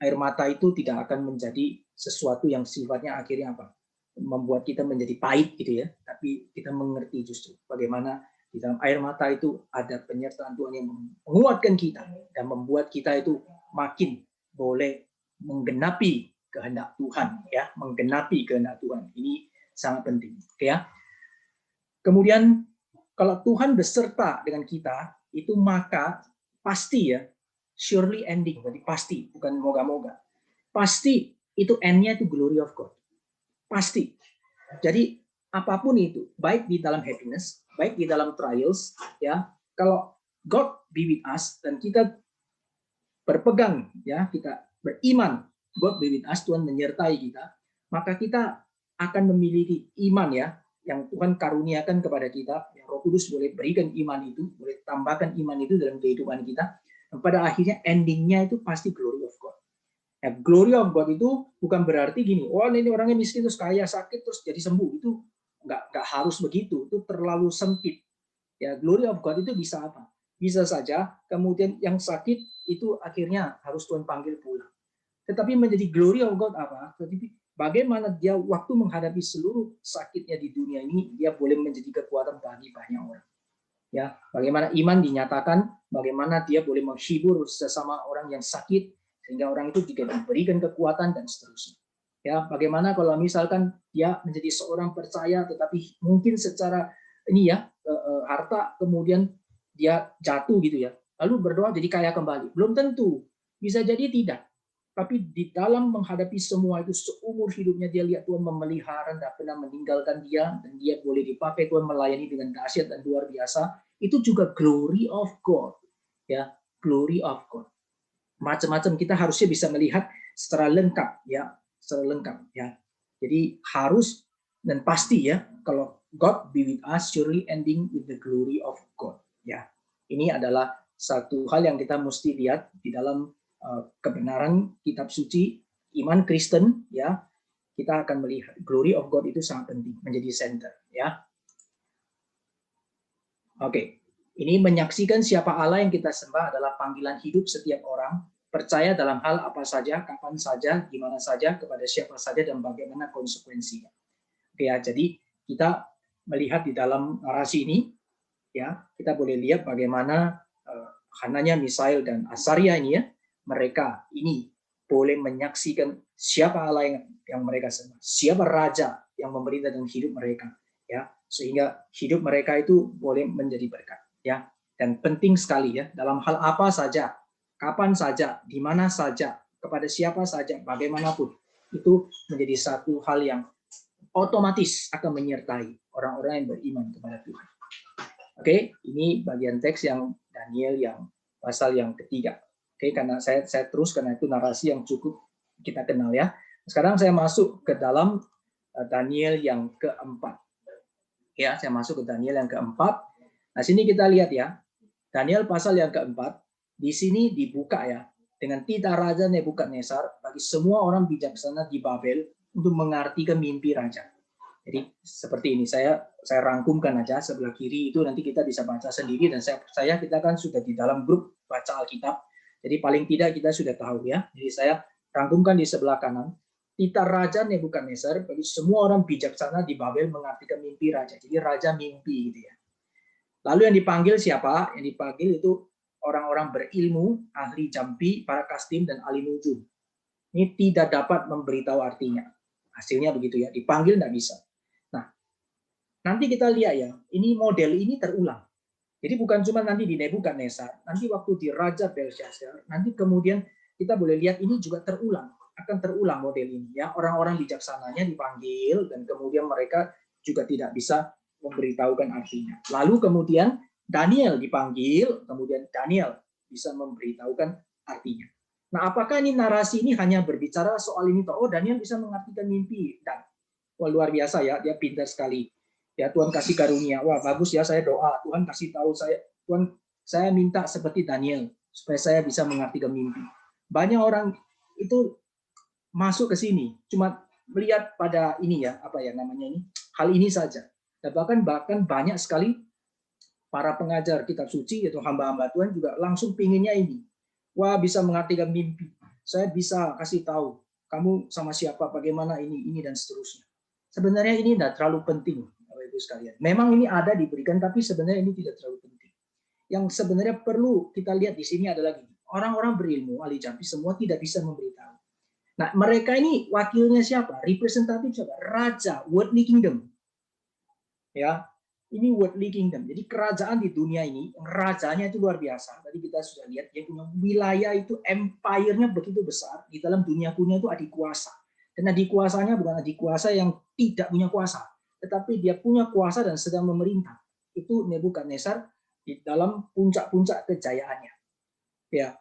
air mata itu tidak akan menjadi sesuatu yang sifatnya akhirnya apa? Membuat kita menjadi pahit gitu ya. Tapi kita mengerti justru bagaimana di dalam air mata itu ada penyertaan Tuhan yang menguatkan kita dan membuat kita itu makin boleh menggenapi kehendak Tuhan ya, menggenapi kehendak Tuhan. Ini sangat penting, oke ya. Kemudian kalau Tuhan beserta dengan kita, itu maka pasti ya, surely ending, berarti pasti, bukan moga-moga. Pasti itu end-nya itu glory of God. Pasti. Jadi apapun itu, baik di dalam happiness, baik di dalam trials, ya, kalau God be with us dan kita berpegang, ya, kita beriman, God be with us, Tuhan menyertai kita, maka kita akan memiliki iman ya, yang Tuhan karuniakan kepada kita, yang Roh Kudus boleh berikan iman itu, boleh tambahkan iman itu dalam kehidupan kita. Dan pada akhirnya endingnya itu pasti glory of God. Nah, glory of God itu bukan berarti gini, oh ini orangnya miskin terus kaya sakit terus jadi sembuh, itu nggak harus begitu, itu terlalu sempit. Ya, glory of God itu bisa apa? Bisa saja kemudian yang sakit itu akhirnya harus Tuhan panggil pulang. Tetapi menjadi glory of God apa? Tetapi bagaimana dia waktu menghadapi seluruh sakitnya di dunia ini, dia boleh menjadi kekuatan bagi banyak orang. Ya, bagaimana iman dinyatakan, bagaimana dia boleh menghibur sesama orang yang sakit, sehingga orang itu juga diberikan kekuatan dan seterusnya. Ya, bagaimana kalau misalkan dia menjadi seorang percaya, tetapi mungkin secara ini ya harta kemudian dia jatuh gitu ya, lalu berdoa jadi kaya kembali. Belum tentu, bisa jadi tidak. Tapi di dalam menghadapi semua itu seumur hidupnya dia lihat Tuhan memelihara, tidak pernah meninggalkan dia, dan dia boleh dipakai Tuhan melayani dengan dahsyat dan luar biasa. Itu juga glory of God, ya, glory of God. Macam-macam kita harusnya bisa melihat secara lengkap, ya, secara lengkap, ya. Jadi harus dan pasti ya, kalau God be with us, surely ending with the glory of God, ya. Ini adalah satu hal yang kita mesti lihat di dalam kebenaran kitab suci, iman Kristen, ya, kita akan melihat glory of God itu sangat penting menjadi center, ya. Oke, ini menyaksikan siapa Allah yang kita sembah adalah panggilan hidup setiap orang, percaya dalam hal apa saja, kapan saja, gimana saja, kepada siapa saja, dan bagaimana konsekuensinya. Oke ya, jadi kita melihat di dalam narasi ini, ya, kita boleh lihat bagaimana Hananya, Misael, dan Asaria ini ya, mereka ini boleh menyaksikan siapa Allah yang mereka sembah, siapa raja yang memerintah dalam hidup mereka, ya, sehingga hidup mereka itu boleh menjadi berkat, ya. Dan penting sekali ya, dalam hal apa saja, kapan saja, di mana saja, kepada siapa saja, bagaimanapun, itu menjadi satu hal yang otomatis akan menyertai orang-orang yang beriman kepada Tuhan. Oke, ini bagian teks yang Daniel yang pasal yang ketiga. Oke, karena saya terus karena itu narasi yang cukup kita kenal ya. Sekarang saya masuk ke dalam Daniel yang keempat. Ya, saya masuk ke Daniel yang keempat. Nah, sini kita lihat ya. Daniel pasal yang keempat, di sini dibuka ya dengan titah Raja Nebukadnezar bagi semua orang bijaksana di Babel untuk mengartikan mimpi raja. Jadi seperti ini, saya rangkumkan aja sebelah kiri itu nanti kita bisa baca sendiri, dan saya percaya kita kan sudah di dalam grup baca Alkitab, jadi paling tidak kita sudah tahu ya. Jadi saya rangkumkan di sebelah kanan, titah Raja Nebukadnezar bagi semua orang bijaksana di Babel mengartikan mimpi raja. Jadi raja mimpi gitu ya. Lalu yang dipanggil siapa? Yang dipanggil itu orang-orang berilmu, ahli jampi, para kastim, dan ahli nujum. Ini tidak dapat memberitahu artinya. Hasilnya begitu ya, dipanggil tidak bisa. Nanti kita lihat ya, ini model ini terulang. Jadi bukan cuma nanti di Nebukadnezar, nanti waktu di Raja Belshazzar, nanti kemudian kita boleh lihat ini juga terulang, akan terulang model ini ya. Orang-orang bijaksananya dipanggil dan kemudian mereka juga tidak bisa memberitahukan artinya. Lalu kemudian Daniel dipanggil, kemudian Daniel bisa memberitahukan artinya. Nah, apakah ini narasi ini hanya berbicara soal ini? Oh, Daniel bisa mengartikan mimpi, dan wah, luar biasa ya, dia pintar sekali. Ya, Tuhan kasih karunia. Wah, bagus ya, saya doa. Tuhan kasih tahu saya, Tuhan, saya minta seperti Daniel supaya saya bisa mengartikan mimpi. Banyak orang itu masuk ke sini cuma melihat pada ini ya, apa ya namanya ini, hal ini saja. Dan bahkan banyak sekali para pengajar kitab suci atau hamba-hamba Tuhan juga langsung pinginnya ini. Wah, bisa mengartikan mimpi. Saya bisa kasih tahu kamu sama siapa, bagaimana ini dan seterusnya. Sebenarnya ini tidak terlalu penting, Bapak Ibu sekalian. Memang ini ada diberikan, tapi sebenarnya ini tidak terlalu penting. Yang sebenarnya perlu kita lihat di sini adalah gini, orang-orang berilmu, ahli jampi semua tidak bisa memberitahu. Nah, mereka ini wakilnya siapa? Representatif siapa? Raja, worldly kingdom. Ya, ini worldly kingdom. Jadi kerajaan di dunia ini, rajanya itu luar biasa. Tadi kita sudah lihat, dia punya wilayah itu, empire-nya begitu besar. Di dalam dunia punya itu adik kuasa. Dan adik kuasanya bukan adik kuasa yang tidak punya kuasa, tetapi dia punya kuasa dan sedang memerintah. Itu Nebukadnezar di dalam puncak-puncak kejayaannya. Ya,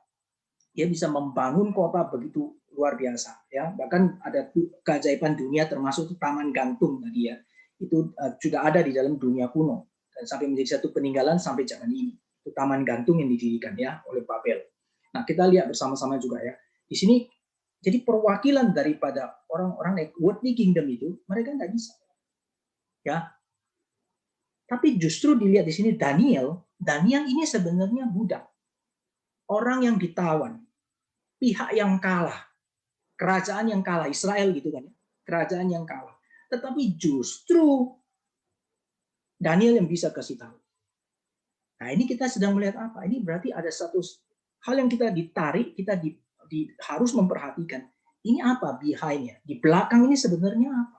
dia bisa membangun kota begitu luar biasa ya. Bahkan ada keajaiban dunia termasuk taman gantung tadi ya. Itu sudah ada di dalam dunia kuno dan sampai menjadi satu peninggalan sampai zaman ini. Itu taman gantung yang didirikan ya oleh Babel. Nah, kita lihat bersama-sama juga ya. Di sini jadi perwakilan daripada orang-orang worldly kingdom itu mereka nggak bisa. Ya. Tapi justru dilihat di sini Daniel ini sebenarnya budak. Orang yang ditawan, pihak yang kalah, kerajaan yang kalah, Israel gitu kan ya. Kerajaan yang kalah. Tetapi justru Daniel yang bisa kasih tahu. Nah, ini kita sedang melihat apa? Ini berarti ada satu hal yang kita ditarik, kita harus memperhatikan. Ini apa behind-nya? Di belakang ini sebenarnya apa?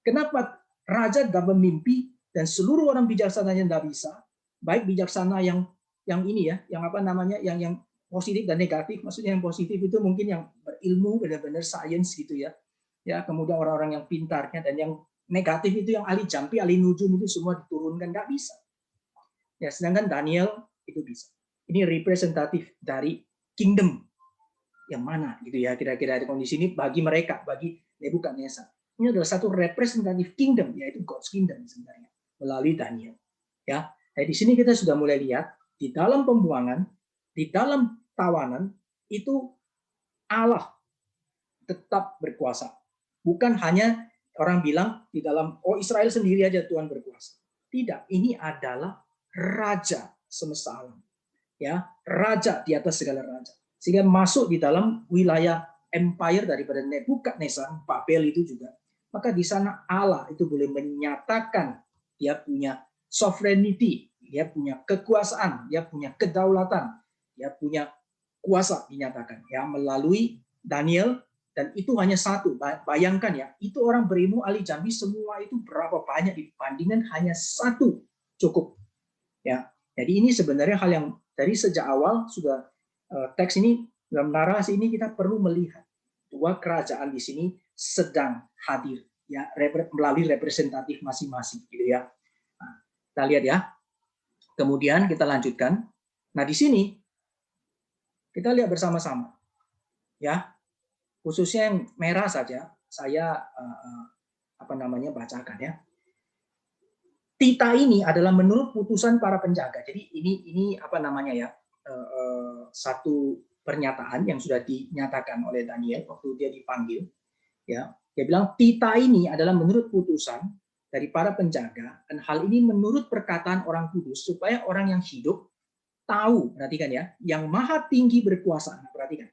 Kenapa raja dapat mimpi dan seluruh orang bijaksana yang tidak bisa, baik bijaksana yang ini ya, yang apa namanya, yang positif dan negatif. Maksudnya yang positif itu mungkin yang berilmu, benar-benar sains gitu ya. Ya, kemudian orang-orang yang pintarnya, dan yang negatif itu yang ahli jampi, ahli nujum itu semua diturunkan, nggak bisa. Ya, sedangkan Daniel itu bisa. Ini representatif dari kingdom yang mana gitu ya, kira-kira di kondisi ini bagi mereka, bagi Nebukadnezar. Ini adalah satu representatif kingdom, yaitu God's kingdom sebenarnya melalui Daniel. Ya, nah, di sini kita sudah mulai lihat di dalam pembuangan, di dalam tawanan itu Allah tetap berkuasa. Bukan hanya orang bilang di dalam Israel sendiri aja Tuhan berkuasa. Tidak, ini adalah raja semesta alam. Ya, raja di atas segala raja. Sehingga masuk di dalam wilayah empire daripada Nebukadnezar, Babel itu juga. Maka di sana Allah itu boleh menyatakan dia punya sovereignty, dia punya kekuasaan, dia punya kedaulatan, dia punya kuasa dinyatakan ya melalui Daniel. Dan itu hanya satu. Bayangkan ya, itu orang berilmu ahli jambi semua itu berapa banyak dibandingkan hanya satu cukup. Ya, jadi ini sebenarnya hal yang dari sejak awal sudah teks ini dalam narasi ini kita perlu melihat dua kerajaan di sini sedang hadir ya melalui representatif masing-masing gitu ya. Nah, kita lihat ya. Kemudian kita lanjutkan. Nah, di sini kita lihat bersama-sama ya. Khususnya yang merah saja saya bacakan ya. Tita ini adalah menurut putusan para penjaga. Jadi ini satu pernyataan yang sudah dinyatakan oleh Daniel waktu dia dipanggil. Ya, dia bilang tita ini adalah menurut putusan dari para penjaga dan hal ini menurut perkataan orang kudus supaya orang yang hidup tahu, perhatikan ya, yang maha tinggi berkuasa. Nah, perhatikan.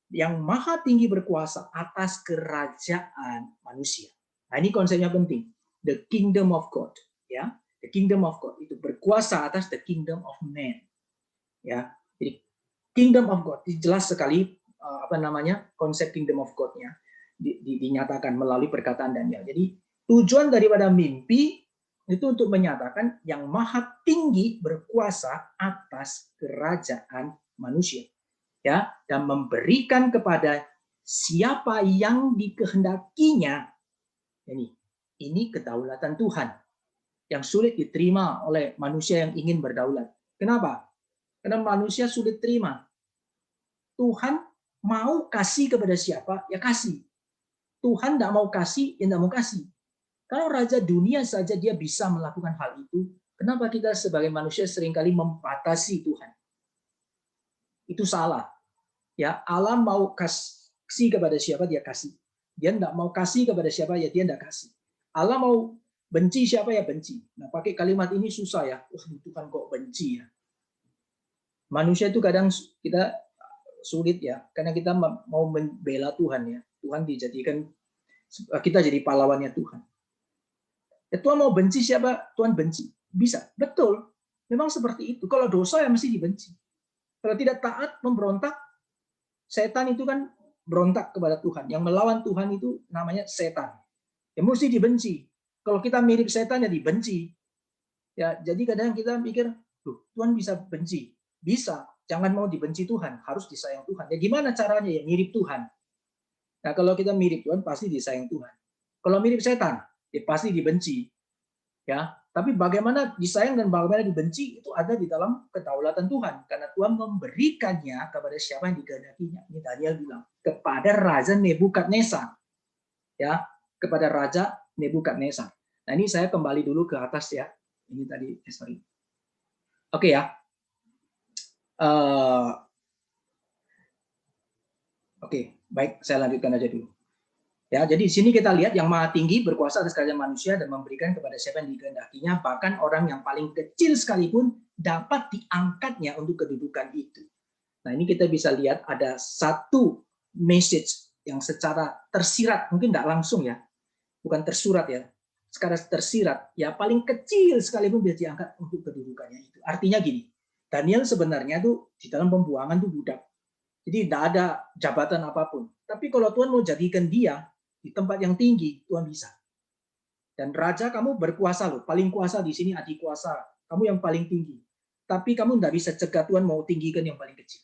Yang maha tinggi berkuasa atas kerajaan manusia. Nah, ini konsepnya penting. The kingdom of God, ya. The kingdom of God itu berkuasa atas the kingdom of man. Ya. Jadi kingdom of God jelas sekali konsep kingdom of God-nya dinyatakan melalui perkataan Daniel. Jadi tujuan daripada mimpi itu untuk menyatakan yang maha tinggi berkuasa atas kerajaan manusia. Ya, dan memberikan kepada siapa yang dikehendakinya. Ini kedaulatan Tuhan yang sulit diterima oleh manusia yang ingin berdaulat. Kenapa? Karena manusia sulit terima. Tuhan mau kasih kepada siapa, ya kasih. Tuhan tidak mau kasih, ya tidak mau kasih. Kalau raja dunia saja dia bisa melakukan hal itu, kenapa kita sebagai manusia seringkali membatasi Tuhan? Itu salah. Ya, Allah mau kasih kepada siapa dia kasih. Dia tidak mau kasih kepada siapa ya dia tidak kasih. Allah mau benci siapa ya benci. Nah, pakai kalimat ini susah ya. Tuhan kok benci ya. Manusia itu kadang kita sulit ya, karena kita mau membela Tuhan ya. Tuhan dijadikan kita jadi pahlawannya Tuhan. Ya, Tuhan mau benci siapa? Tuhan benci. Bisa, betul. Memang seperti itu. Kalau dosa ya mesti dibenci. Kalau tidak taat, memberontak, setan itu kan berontak kepada Tuhan. Yang melawan Tuhan itu namanya setan. Ya mesti dibenci. Kalau kita mirip setan ya dibenci. Ya, jadi kadang kita mikir, Tuhan bisa benci. Bisa. Jangan mau dibenci Tuhan, harus disayang Tuhan. Ya gimana caranya ya mirip Tuhan? Nah, kalau kita mirip Tuhan pasti disayang Tuhan. Kalau mirip setan, ya pasti dibenci. Ya, tapi bagaimana disayang dan bagaimana dibenci itu ada di dalam kedaulatan Tuhan, karena Tuhan memberikannya kepada siapa yang dikehendakinya. Ini Daniel bilang kepada Raja Nebukadnezar, ya, kepada Raja Nebukadnezar. Nah, ini saya kembali dulu ke atas ya. Ini tadi, sorry. Oke ya. Oke, baik, saya lanjutkan aja dulu. Ya, jadi di sini kita lihat yang Maha Tinggi berkuasa atas kerajaan manusia dan memberikan kepada siapa yang dikehendakinya, bahkan orang yang paling kecil sekalipun dapat diangkatnya untuk kedudukan itu. Nah, ini kita bisa lihat ada satu message yang secara tersirat, mungkin tidak langsung ya, bukan tersurat ya, secara tersirat, ya paling kecil sekalipun bisa diangkat untuk kedudukannya itu. Artinya gini, Daniel sebenarnya tuh di dalam pembuangan tuh budak. Jadi tidak ada jabatan apapun. Tapi kalau Tuhan mau jadikan dia di tempat yang tinggi, Tuhan bisa. Dan raja, kamu berkuasa loh, paling kuasa di sini adik kuasa, kamu yang paling tinggi. Tapi kamu tidak bisa cegah Tuhan mau tinggikan yang paling kecil.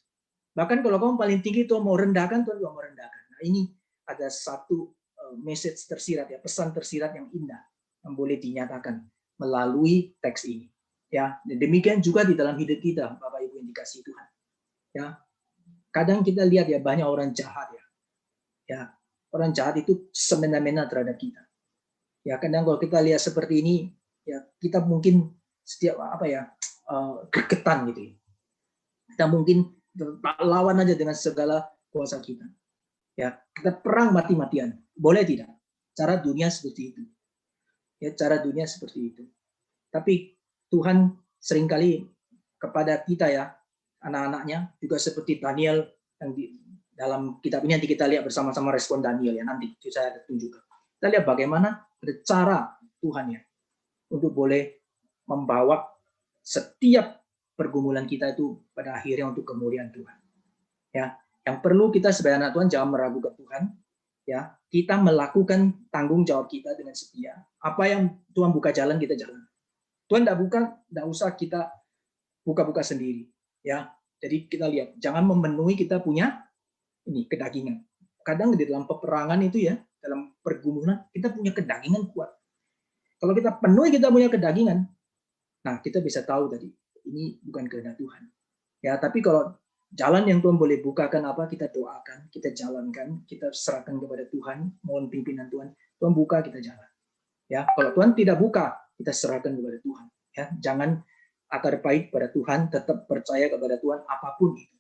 Bahkan kalau kamu paling tinggi, Tuhan mau rendahkan, Tuhan juga mau rendahkan. Nah, ini ada satu message tersirat ya, pesan tersirat yang indah yang boleh dinyatakan melalui teks ini. Ya, demikian juga di dalam hidup kita, Bapak Ibu yang dikasihi Tuhan. Ya, kadang kita lihat ya banyak orang jahat ya. Ya, orang jahat itu semena-mena terhadap kita. Ya, kadang kalau kita lihat seperti ini, ya kita mungkin setiap apa ya gregetan gitu ya. Kita mungkin lawan aja dengan segala kuasa kita. Ya, kita perang mati-matian. Boleh tidak? Cara dunia seperti itu. Ya, cara dunia seperti itu. Tapi Tuhan seringkali kepada kita ya, anak-anaknya juga seperti Daniel yang di dalam kitab ini nanti kita lihat bersama-sama respon Daniel ya, nanti saya tunjukkan. Kita lihat bagaimana ada cara Tuhan ya untuk boleh membawa setiap pergumulan kita itu pada akhirnya untuk kemuliaan Tuhan. Ya, yang perlu kita sebagai anak Tuhan jangan meragukan Tuhan. Ya, kita melakukan tanggung jawab kita dengan setia. Apa yang Tuhan buka jalan kita jalan. Tuhan tidak buka, tidak usah kita buka-buka sendiri. Ya, jadi kita lihat, jangan memenuhi kita punya ini kedagingan. Kadang di dalam peperangan itu ya, dalam pergumulan kita punya kedagingan kuat. Kalau kita penuhi kita punya kedagingan, nah kita bisa tahu tadi ini bukan kehendak Tuhan. Ya, tapi kalau jalan yang Tuhan boleh bukakan apa, kita doakan, kita jalankan, kita serahkan kepada Tuhan, mohon pimpinan Tuhan. Tuhan buka, kita jalan. Ya, kalau Tuhan tidak buka, kita serahkan kepada Tuhan. Ya, jangan akar pahit pada Tuhan, tetap percaya kepada Tuhan apapun itu.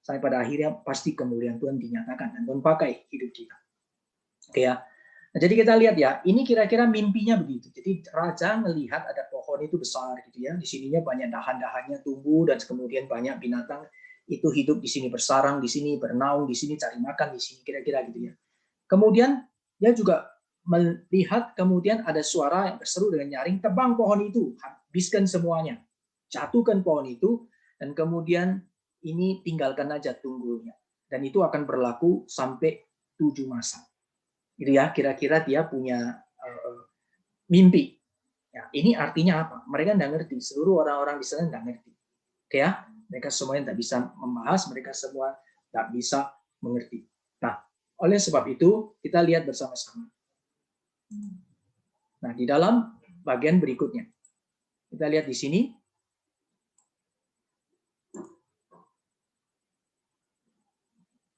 Sampai pada akhirnya pasti kemuliaan Tuhan dinyatakan dan Tuhan pakai hidup kita. Oke ya. Nah, jadi kita lihat ya, ini kira-kira mimpinya begitu. Jadi raja melihat ada pohon itu besar gitu ya. Di sininya banyak dahan-dahannya tumbuh dan kemudian banyak binatang itu hidup di sini bersarang, di sini bernaung, di sini cari makan, di sini kira-kira gitu ya. Kemudian dia juga melihat kemudian ada suara yang berseru dengan nyaring, tebang pohon itu, habiskan semuanya, jatuhkan pohon itu, dan kemudian ini tinggalkan aja tunggulnya. Dan itu akan berlaku sampai 7 masa. Gitu ya, kira-kira dia punya mimpi. Ya, ini artinya apa? Mereka tidak ngerti, seluruh orang-orang di sana tidak ngerti. Oke ya, mereka semuanya tidak bisa membahas, mereka semua tidak bisa mengerti. Nah, oleh sebab itu kita lihat bersama-sama. Nah, di dalam bagian berikutnya, kita lihat di sini.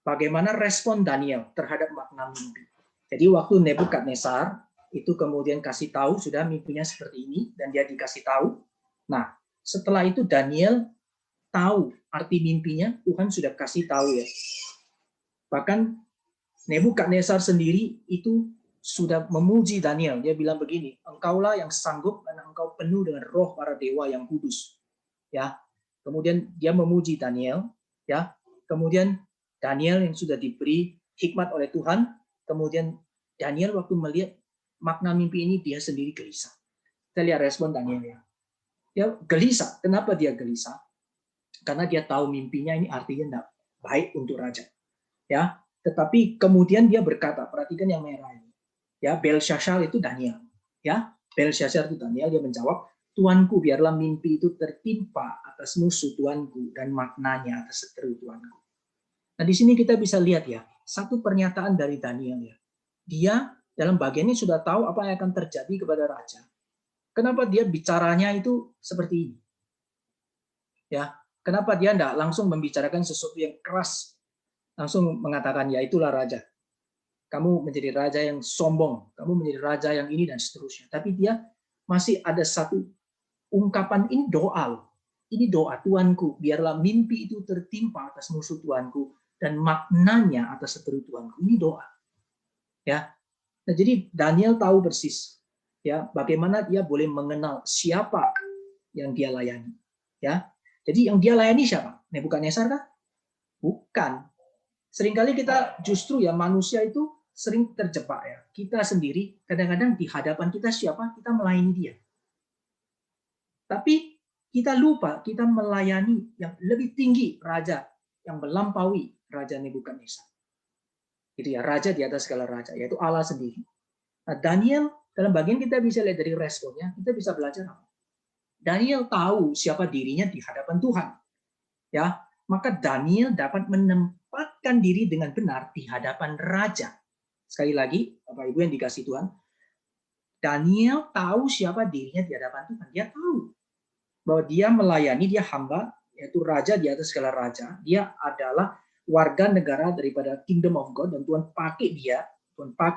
Bagaimana respon Daniel terhadap makna mimpi. Jadi waktu Nebukadnezar itu kemudian kasih tahu sudah mimpinya seperti ini dan dia dikasih tahu. Nah, setelah itu Daniel tahu arti mimpinya, Tuhan sudah kasih tahu ya. Bahkan Nebukadnezar sendiri itu sudah memuji Daniel. Dia bilang begini, engkaulah yang sanggup karena engkau penuh dengan roh para dewa yang kudus. Ya. Kemudian dia memuji Daniel, ya. Kemudian Daniel yang sudah diberi hikmat oleh Tuhan, kemudian Daniel waktu melihat makna mimpi ini dia sendiri gelisah. Kita lihat respon Daniel ya. Dia gelisah. Kenapa dia gelisah? Karena dia tahu mimpinya ini artinya tidak baik untuk raja. Ya, tetapi kemudian dia berkata, perhatikan yang merah ini. Ya, Belshazzar itu Daniel. Ya, Belshazzar itu Daniel, dia menjawab, Tuanku, biarlah mimpi itu tertimpa atas musuh Tuanku dan maknanya atas seteru Tuanku. Nah, di sini kita bisa lihat ya, satu pernyataan dari Daniel ya. Dia dalam bagian ini sudah tahu apa yang akan terjadi kepada raja. Kenapa dia bicaranya itu seperti ini? Ya, kenapa dia tidak langsung membicarakan sesuatu yang keras, langsung mengatakan ya itulah raja. Kamu menjadi raja yang sombong, kamu menjadi raja yang ini dan seterusnya. Tapi dia masih ada satu ungkapan, ini doa loh. Ini doa, Tuanku, biarlah mimpi itu tertimpa atas musuh Tuanku dan maknanya atas seteru Tuanku. Ini doa. Ya. Nah, jadi Daniel tahu persis ya bagaimana dia boleh mengenal siapa yang dia layani. Ya. Jadi yang dia layani siapa? Nebukadnezar kah? Bukan. Seringkali kita justru ya manusia itu sering terjebak ya. Kita sendiri kadang-kadang di hadapan kita siapa? Kita melayani dia. Tapi kita lupa kita melayani yang lebih tinggi, raja yang melampaui Raja Nebukadnezar. Itu ya, raja di atas segala raja, yaitu Allah sendiri. Nah, Daniel dalam bagian kita bisa lihat dari responnya, kita bisa belajar apa? Daniel tahu siapa dirinya di hadapan Tuhan. Ya, maka Daniel dapat menempatkan diri dengan benar di hadapan raja. Sekali lagi, Bapak Ibu yang dikasih Tuhan, Daniel tahu siapa dirinya di hadapan Tuhan. Dia tahu bahwa dia melayani, dia hamba, yaitu raja di atas segala raja. Dia adalah warga negara daripada Kingdom of God, dan Tuhan pakai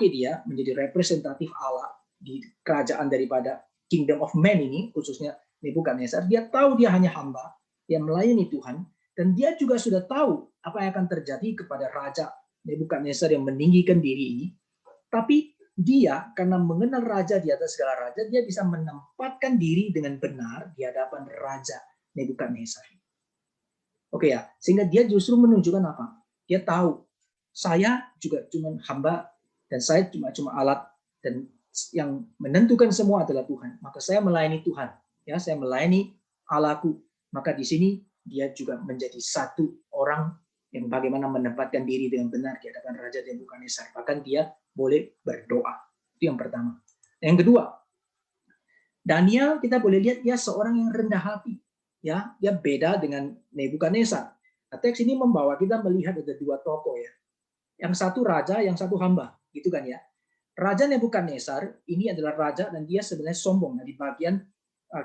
dia menjadi representatif Allah di kerajaan daripada Kingdom of Man ini, khususnya Nebukadnezar. Dia tahu dia hanya hamba yang melayani Tuhan, dan dia juga sudah tahu apa yang akan terjadi kepada Raja Nebukadnezar yang meninggikan diri ini. Tapi dia karena mengenal raja di atas segala raja, dia bisa menempatkan diri dengan benar di hadapan Raja Nebukadnezar. Oke ya, sehingga dia justru menunjukkan apa? Dia tahu saya juga cuma hamba dan saya cuma alat, dan yang menentukan semua adalah Tuhan. Maka saya melayani Tuhan, ya, saya melayani Allahku. Maka di sini dia juga menjadi satu orang yang bagaimana menempatkan diri dengan benar di hadapan Raja Nebukadnezar. Bahkan dia boleh berdoa. Itu yang pertama. Yang kedua, Daniel kita boleh lihat dia seorang yang rendah hati. Ya, dia beda dengan Nebukadnezar. Nah, teks ini membawa kita melihat ada dua tokoh ya. Yang satu raja, yang satu hamba, gitu kan ya. Raja Nebukadnezar ini adalah raja dan dia sebenarnya sombong. Nah, di bagian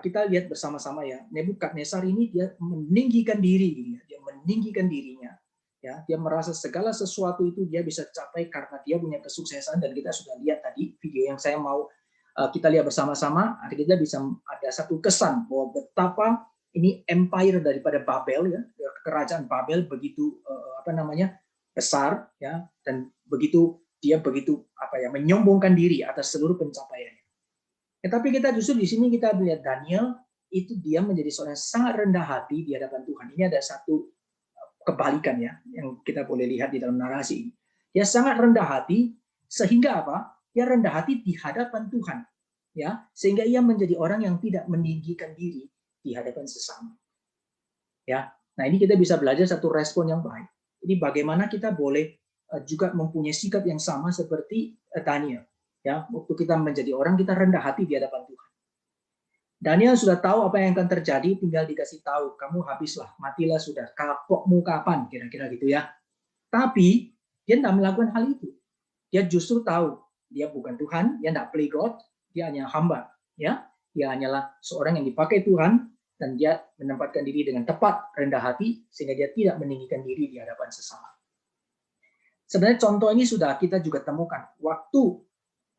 kita lihat bersama-sama ya, Nebukadnezar ini dia meninggikan diri, dia meninggikan dirinya. Ya, dia merasa segala sesuatu itu dia bisa capai karena dia punya kesuksesan, dan kita sudah lihat tadi video yang saya mau kita lihat bersama-sama, kita bisa ada satu kesan bahwa betapa ini empire daripada Babel ya, kerajaan Babel begitu besar ya, dan dia begitu menyombongkan diri atas seluruh pencapaiannya. Tapi kita justru di sini kita melihat Daniel itu dia menjadi seorang yang sangat rendah hati di hadapan Tuhan. Ini ada satu kebalikan ya yang kita boleh lihat di dalam narasi ini. Dia sangat rendah hati sehingga apa? Dia rendah hati di hadapan Tuhan. Ya, sehingga ia menjadi orang yang tidak meninggikan diri di hadapan sesama. Ya. Nah, ini kita bisa belajar satu respon yang baik. Jadi bagaimana kita boleh juga mempunyai sikap yang sama seperti Daniel. Ya, waktu kita menjadi orang, kita rendah hati di hadapan Tuhan. Daniel sudah tahu apa yang akan terjadi, tinggal dikasih tahu, kamu habislah, matilah sudah, kapokmu kapan, kira-kira gitu ya. Tapi dia tidak melakukan hal itu. Dia justru tahu dia bukan Tuhan, dia tidak play God, dia hanya hamba, ya. Dia hanyalah seorang yang dipakai Tuhan, dan dia menempatkan diri dengan tepat, rendah hati, sehingga dia tidak meninggikan diri di hadapan sesama. Sebenarnya contoh ini sudah kita juga temukan waktu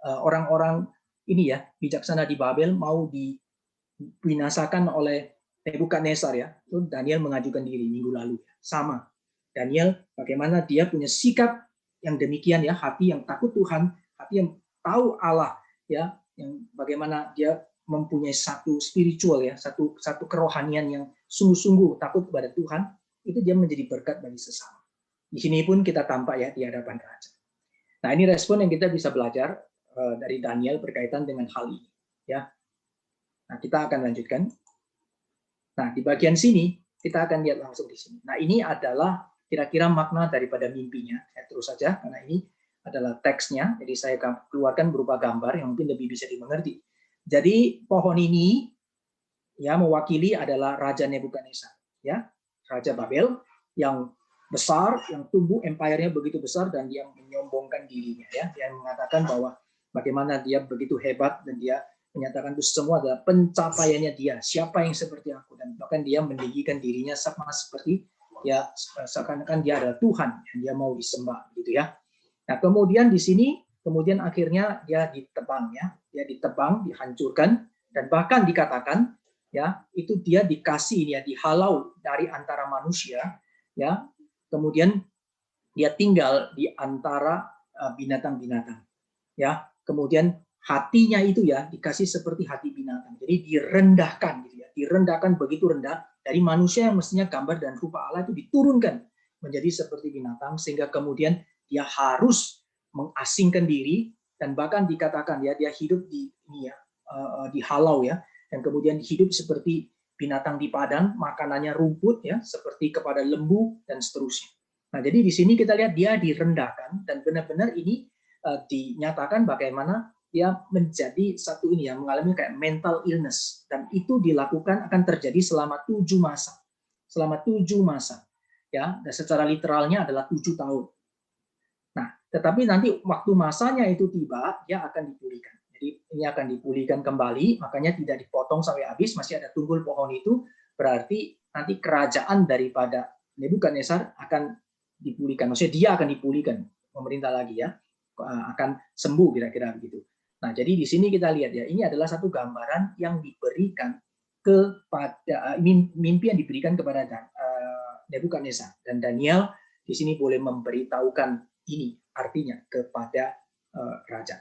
orang-orang ini ya bijaksana di Babel mau dibinasakan oleh Nebukadnezar ya. Daniel mengajukan diri minggu lalu. Sama. Daniel bagaimana dia punya sikap yang demikian ya, hati yang takut Tuhan, hati yang tahu Allah ya, yang bagaimana dia mempunyai satu spiritual ya, satu kerohanian yang sungguh-sungguh takut kepada Tuhan, itu dia menjadi berkat bagi sesama. Di sini pun kita tampak ya di hadapan raja. Nah, ini respon yang kita bisa belajar dari Daniel berkaitan dengan hal ini ya. Nah, kita akan lanjutkan. Nah, di bagian sini kita akan lihat langsung di sini. Nah, ini adalah kira-kira makna daripada mimpinya. Saya terus saja karena ini adalah teksnya, jadi saya keluarkan berupa gambar yang mungkin lebih bisa dimengerti. Jadi pohon ini ya mewakili adalah Raja Nebukadnezar, ya, Raja Babel yang besar, yang tumbuh empire-nya begitu besar dan dia menyombongkan dirinya, ya, dia mengatakan bahwa bagaimana dia begitu hebat dan dia menyatakan itu semua adalah pencapaiannya dia, siapa yang seperti aku, dan bahkan dia meninggikan dirinya sama seperti ya seakan-akan dia adalah Tuhan yang dia mau disembah gitu ya. Nah, kemudian di sini kemudian akhirnya dia ditebang ya, dia ditebang, dihancurkan, dan bahkan dikatakan ya itu dia dikasih ya, dihalau dari antara manusia ya, kemudian dia tinggal di antara binatang-binatang ya, kemudian hatinya itu ya dikasih seperti hati binatang, jadi direndahkan gitu ya, direndahkan begitu rendah dari manusia yang mestinya gambar dan rupa Allah itu diturunkan menjadi seperti binatang, sehingga kemudian dia harus mengasingkan diri, dan bahkan dikatakan ya dia hidup di ini ya, di halau ya, dan kemudian hidup seperti binatang di padang, makanannya rumput ya, seperti kepada lembu dan seterusnya. Nah, jadi di sini kita lihat dia direndahkan, dan benar-benar ini dinyatakan bagaimana dia menjadi satu ini ya, mengalami kayak mental illness, dan itu dilakukan akan terjadi selama 7 masa. Selama 7 masa. Ya, dan secara literalnya adalah 7 tahun. Nah, tetapi nanti waktu masanya itu tiba, dia akan dipulihkan. Jadi ini akan dipulihkan kembali, makanya tidak dipotong sampai habis, masih ada tunggul pohon itu, berarti nanti kerajaan daripada Nebukadnezar akan dipulihkan. Maksudnya dia akan dipulihkan, pemerintah lagi ya, akan sembuh kira-kira begitu. Nah, jadi di sini kita lihat ya, ini adalah satu gambaran yang diberikan kepada mimpi yang diberikan kepada Nebukadnezar, dan Daniel di sini boleh memberitahukan ini artinya kepada raja.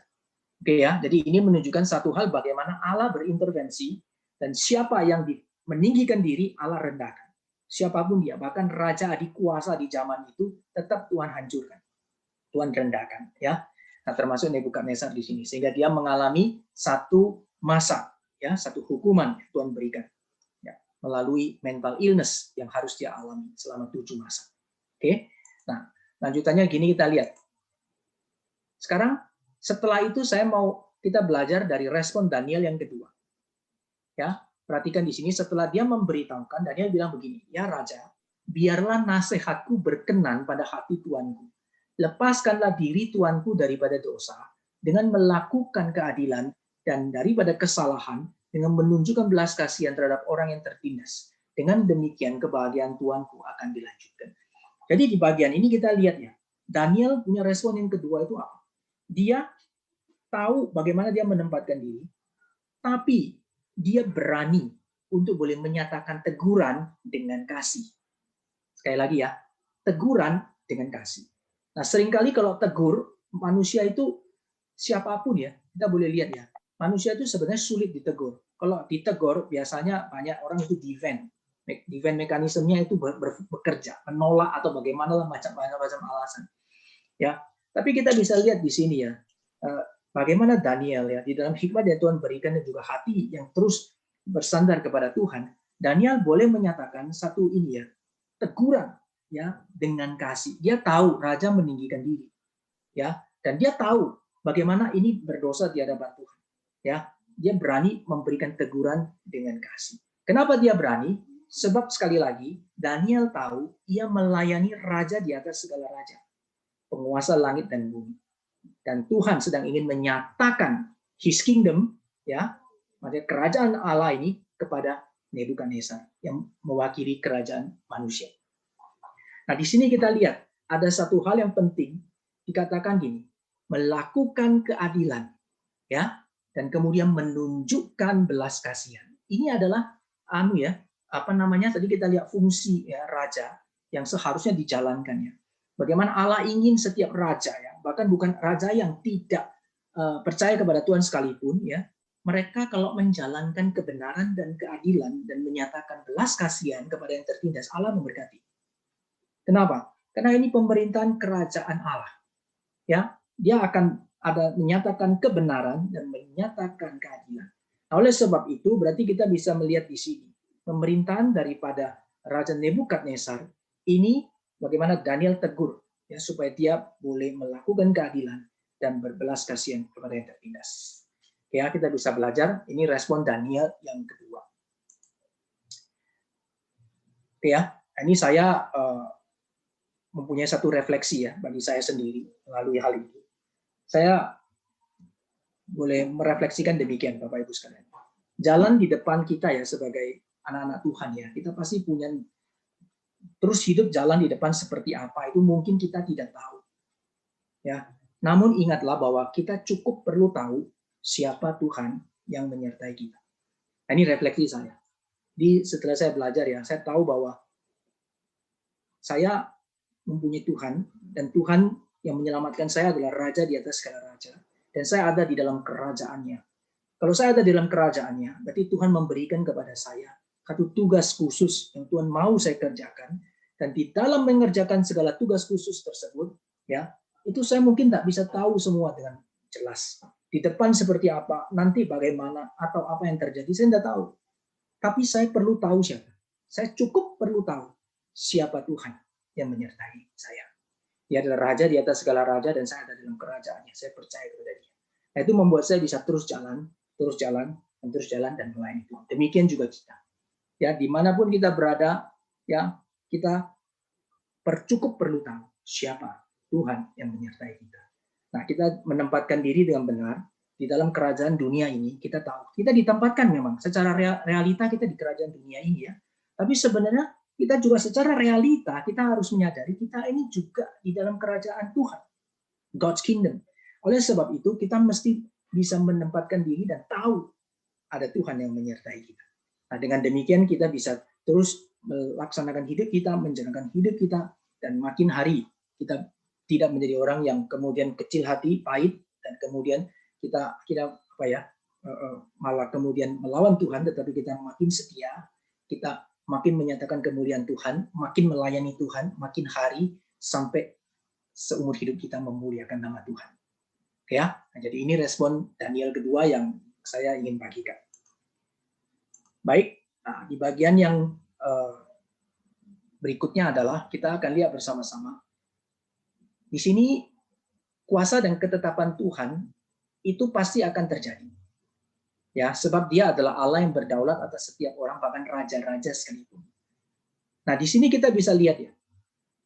Oke ya, jadi ini menunjukkan satu hal bagaimana Allah berintervensi, dan siapa yang meninggikan diri Allah rendahkan. Siapapun dia, bahkan raja adik kuasa di zaman itu tetap Tuhan hancurkan, Tuhan rendahkan ya. Nah, termasuk Nebukadnezar di sini, sehingga dia mengalami satu masa ya, satu hukuman yang Tuhan berikan ya, melalui mental illness yang harus dia alami selama 7 masa. Oke. Nah, lanjutannya gini kita lihat. Sekarang setelah itu saya mau kita belajar dari respon Daniel yang kedua. Ya, perhatikan di sini setelah dia memberitahukan, Daniel bilang begini, "Ya Raja, biarlah nasihatku berkenan pada hati tuanku. Lepaskanlah diri tuanku daripada dosa dengan melakukan keadilan dan daripada kesalahan dengan menunjukkan belas kasihan terhadap orang yang tertindas. Dengan demikian kebahagiaan tuanku akan dilanjutkan." Jadi di bagian ini kita lihat ya, Daniel punya respon yang kedua itu apa? Dia tahu bagaimana dia menempatkan diri, tapi dia berani untuk boleh menyatakan teguran dengan kasih. Sekali lagi ya, teguran dengan kasih. Nah, seringkali kalau tegur, manusia itu siapapun ya, kita boleh lihat ya, manusia itu sebenarnya sulit ditegur. Kalau ditegur, biasanya banyak orang itu defend mekanismenya itu bekerja, menolak atau bagaimana lah macam-macam alasan. Ya, tapi kita bisa lihat di sini ya, bagaimana Daniel ya, di dalam hikmat yang Tuhan berikan dan juga hati yang terus bersandar kepada Tuhan, Daniel boleh menyatakan satu ini ya, teguran ya dengan kasih. Dia tahu raja meninggikan diri ya, dan dia tahu bagaimana ini berdosa di hadapan Tuhan ya. Dia berani memberikan teguran dengan kasih. Kenapa dia berani? Sebab sekali lagi Daniel tahu ia melayani raja di atas segala raja, penguasa langit dan bumi, dan Tuhan sedang ingin menyatakan His kingdom ya, maksudnya kerajaan Allah ini kepada Nebukadnezar yang mewakili kerajaan manusia. Nah, di sini kita lihat ada satu hal yang penting, dikatakan gini, melakukan keadilan ya, dan kemudian menunjukkan belas kasihan. Ini adalah tadi kita lihat fungsi ya raja yang seharusnya dijalankan ya. Bagaimana Allah ingin setiap raja ya, bahkan bukan raja yang tidak percaya kepada Tuhan sekalipun ya, mereka kalau menjalankan kebenaran dan keadilan dan menyatakan belas kasihan kepada yang tertindas, Allah memberkati. Kenapa? Karena ini pemerintahan kerajaan Allah. Ya, dia akan ada menyatakan kebenaran dan menyatakan keadilan. Nah, oleh sebab itu berarti kita bisa melihat di sini pemerintahan daripada Raja Nebukadnezar ini bagaimana Daniel tegur ya, supaya dia boleh melakukan keadilan dan berbelas kasihan kepada yang tertindas. Ya, kita bisa belajar ini respon Daniel yang kedua. Ya, ini saya mempunyai satu refleksi ya bagi saya sendiri melalui hal ini. Saya boleh merefleksikan demikian Bapak Ibu sekalian. Jalan di depan kita ya sebagai anak-anak Tuhan ya, kita pasti punya terus hidup jalan di depan seperti apa itu mungkin kita tidak tahu. Ya. Namun ingatlah bahwa kita cukup perlu tahu siapa Tuhan yang menyertai kita. Nah, ini refleksi saya. Setelah saya belajar ya, saya tahu bahwa saya mempunyai Tuhan dan Tuhan yang menyelamatkan saya adalah Raja di atas segala raja dan saya ada di dalam kerajaannya. Kalau saya ada di dalam kerajaannya, berarti Tuhan memberikan kepada saya satu tugas khusus yang Tuhan mau saya kerjakan dan di dalam mengerjakan segala tugas khusus tersebut, ya itu saya mungkin tak bisa tahu semua dengan jelas. Di depan seperti apa, nanti bagaimana, atau apa yang terjadi, saya tidak tahu. Tapi saya perlu tahu siapa. Saya cukup perlu tahu siapa Tuhan yang menyertai saya. Dia adalah Raja di atas segala raja dan saya ada dalam kerajaannya. Saya percaya kepada Dia. Nah, itu membuat saya bisa terus jalan, dan melayani Tuhan. Demikian juga kita. Ya, dimanapun kita berada, ya kita cukup perlu tahu siapa Tuhan yang menyertai kita. Nah, kita menempatkan diri dengan benar di dalam kerajaan dunia ini. Kita tahu, kita ditempatkan memang secara realita kita di kerajaan dunia ini ya. Tapi sebenarnya kita juga secara realita kita harus menyadari kita ini juga di dalam kerajaan Tuhan, God's kingdom. Oleh sebab itu kita mesti bisa menempatkan diri dan tahu ada Tuhan yang menyertai kita. Nah, dengan demikian kita bisa terus melaksanakan hidup kita, menjalankan hidup kita, dan makin hari kita tidak menjadi orang yang kemudian kecil hati, pahit, dan kemudian kita malah kemudian melawan Tuhan, tetapi kita makin setia, kita makin menyatakan kemuliaan Tuhan, makin melayani Tuhan, makin hari sampai seumur hidup kita memuliakan nama Tuhan. Ya, nah, jadi ini respon Daniel kedua yang saya ingin bagikan. Baik, nah, di bagian yang berikutnya adalah kita akan lihat bersama-sama. Di sini kuasa dan ketetapan Tuhan itu pasti akan terjadi. Ya, sebab Dia adalah Allah yang berdaulat atas setiap orang, bahkan raja-raja sekalipun. Nah, di sini kita bisa lihat ya.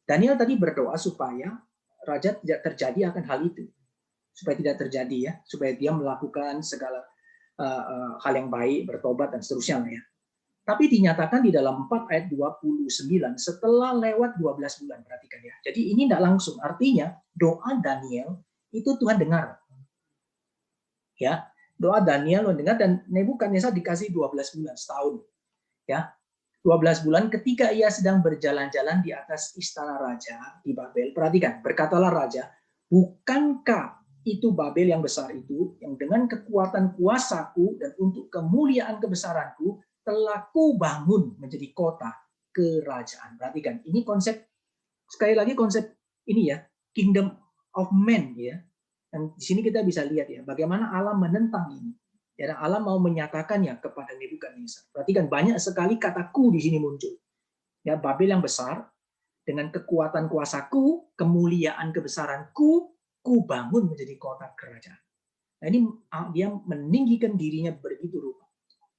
Daniel tadi berdoa supaya raja tidak terjadi akan hal itu. Supaya tidak terjadi ya, supaya dia melakukan segala hal yang baik, bertobat dan seterusnya ya. Tapi dinyatakan di dalam 4 ayat 29 setelah lewat 12 bulan, perhatikan ya. Jadi ini tidak langsung, artinya doa Daniel itu Tuhan dengar. Ya, doa Daniel mendengar dan Nebukadnezar dikasih 12 bulan, setahun. Ya. 12 bulan ketika ia sedang berjalan-jalan di atas istana raja di Babel. Perhatikan, berkatalah raja, bukankah itu Babel yang besar itu, yang dengan kekuatan kuasaku dan untuk kemuliaan kebesaranku, telah ku bangun menjadi kota kerajaan. Perhatikan, ini konsep, sekali lagi konsep ini ya, kingdom of man ya. Dan di sini kita bisa lihat ya, bagaimana Allah menentang ini. Ya, Allah mau menyatakannya kepada Nebukadnezar. Perhatikan, banyak sekali kataku di sini muncul. Ya, Babel yang besar, dengan kekuatan kuasaku, kemuliaan kebesaranku, ku bangun menjadi kota kerajaan. Nah, ini dia meninggikan dirinya begitu rupa.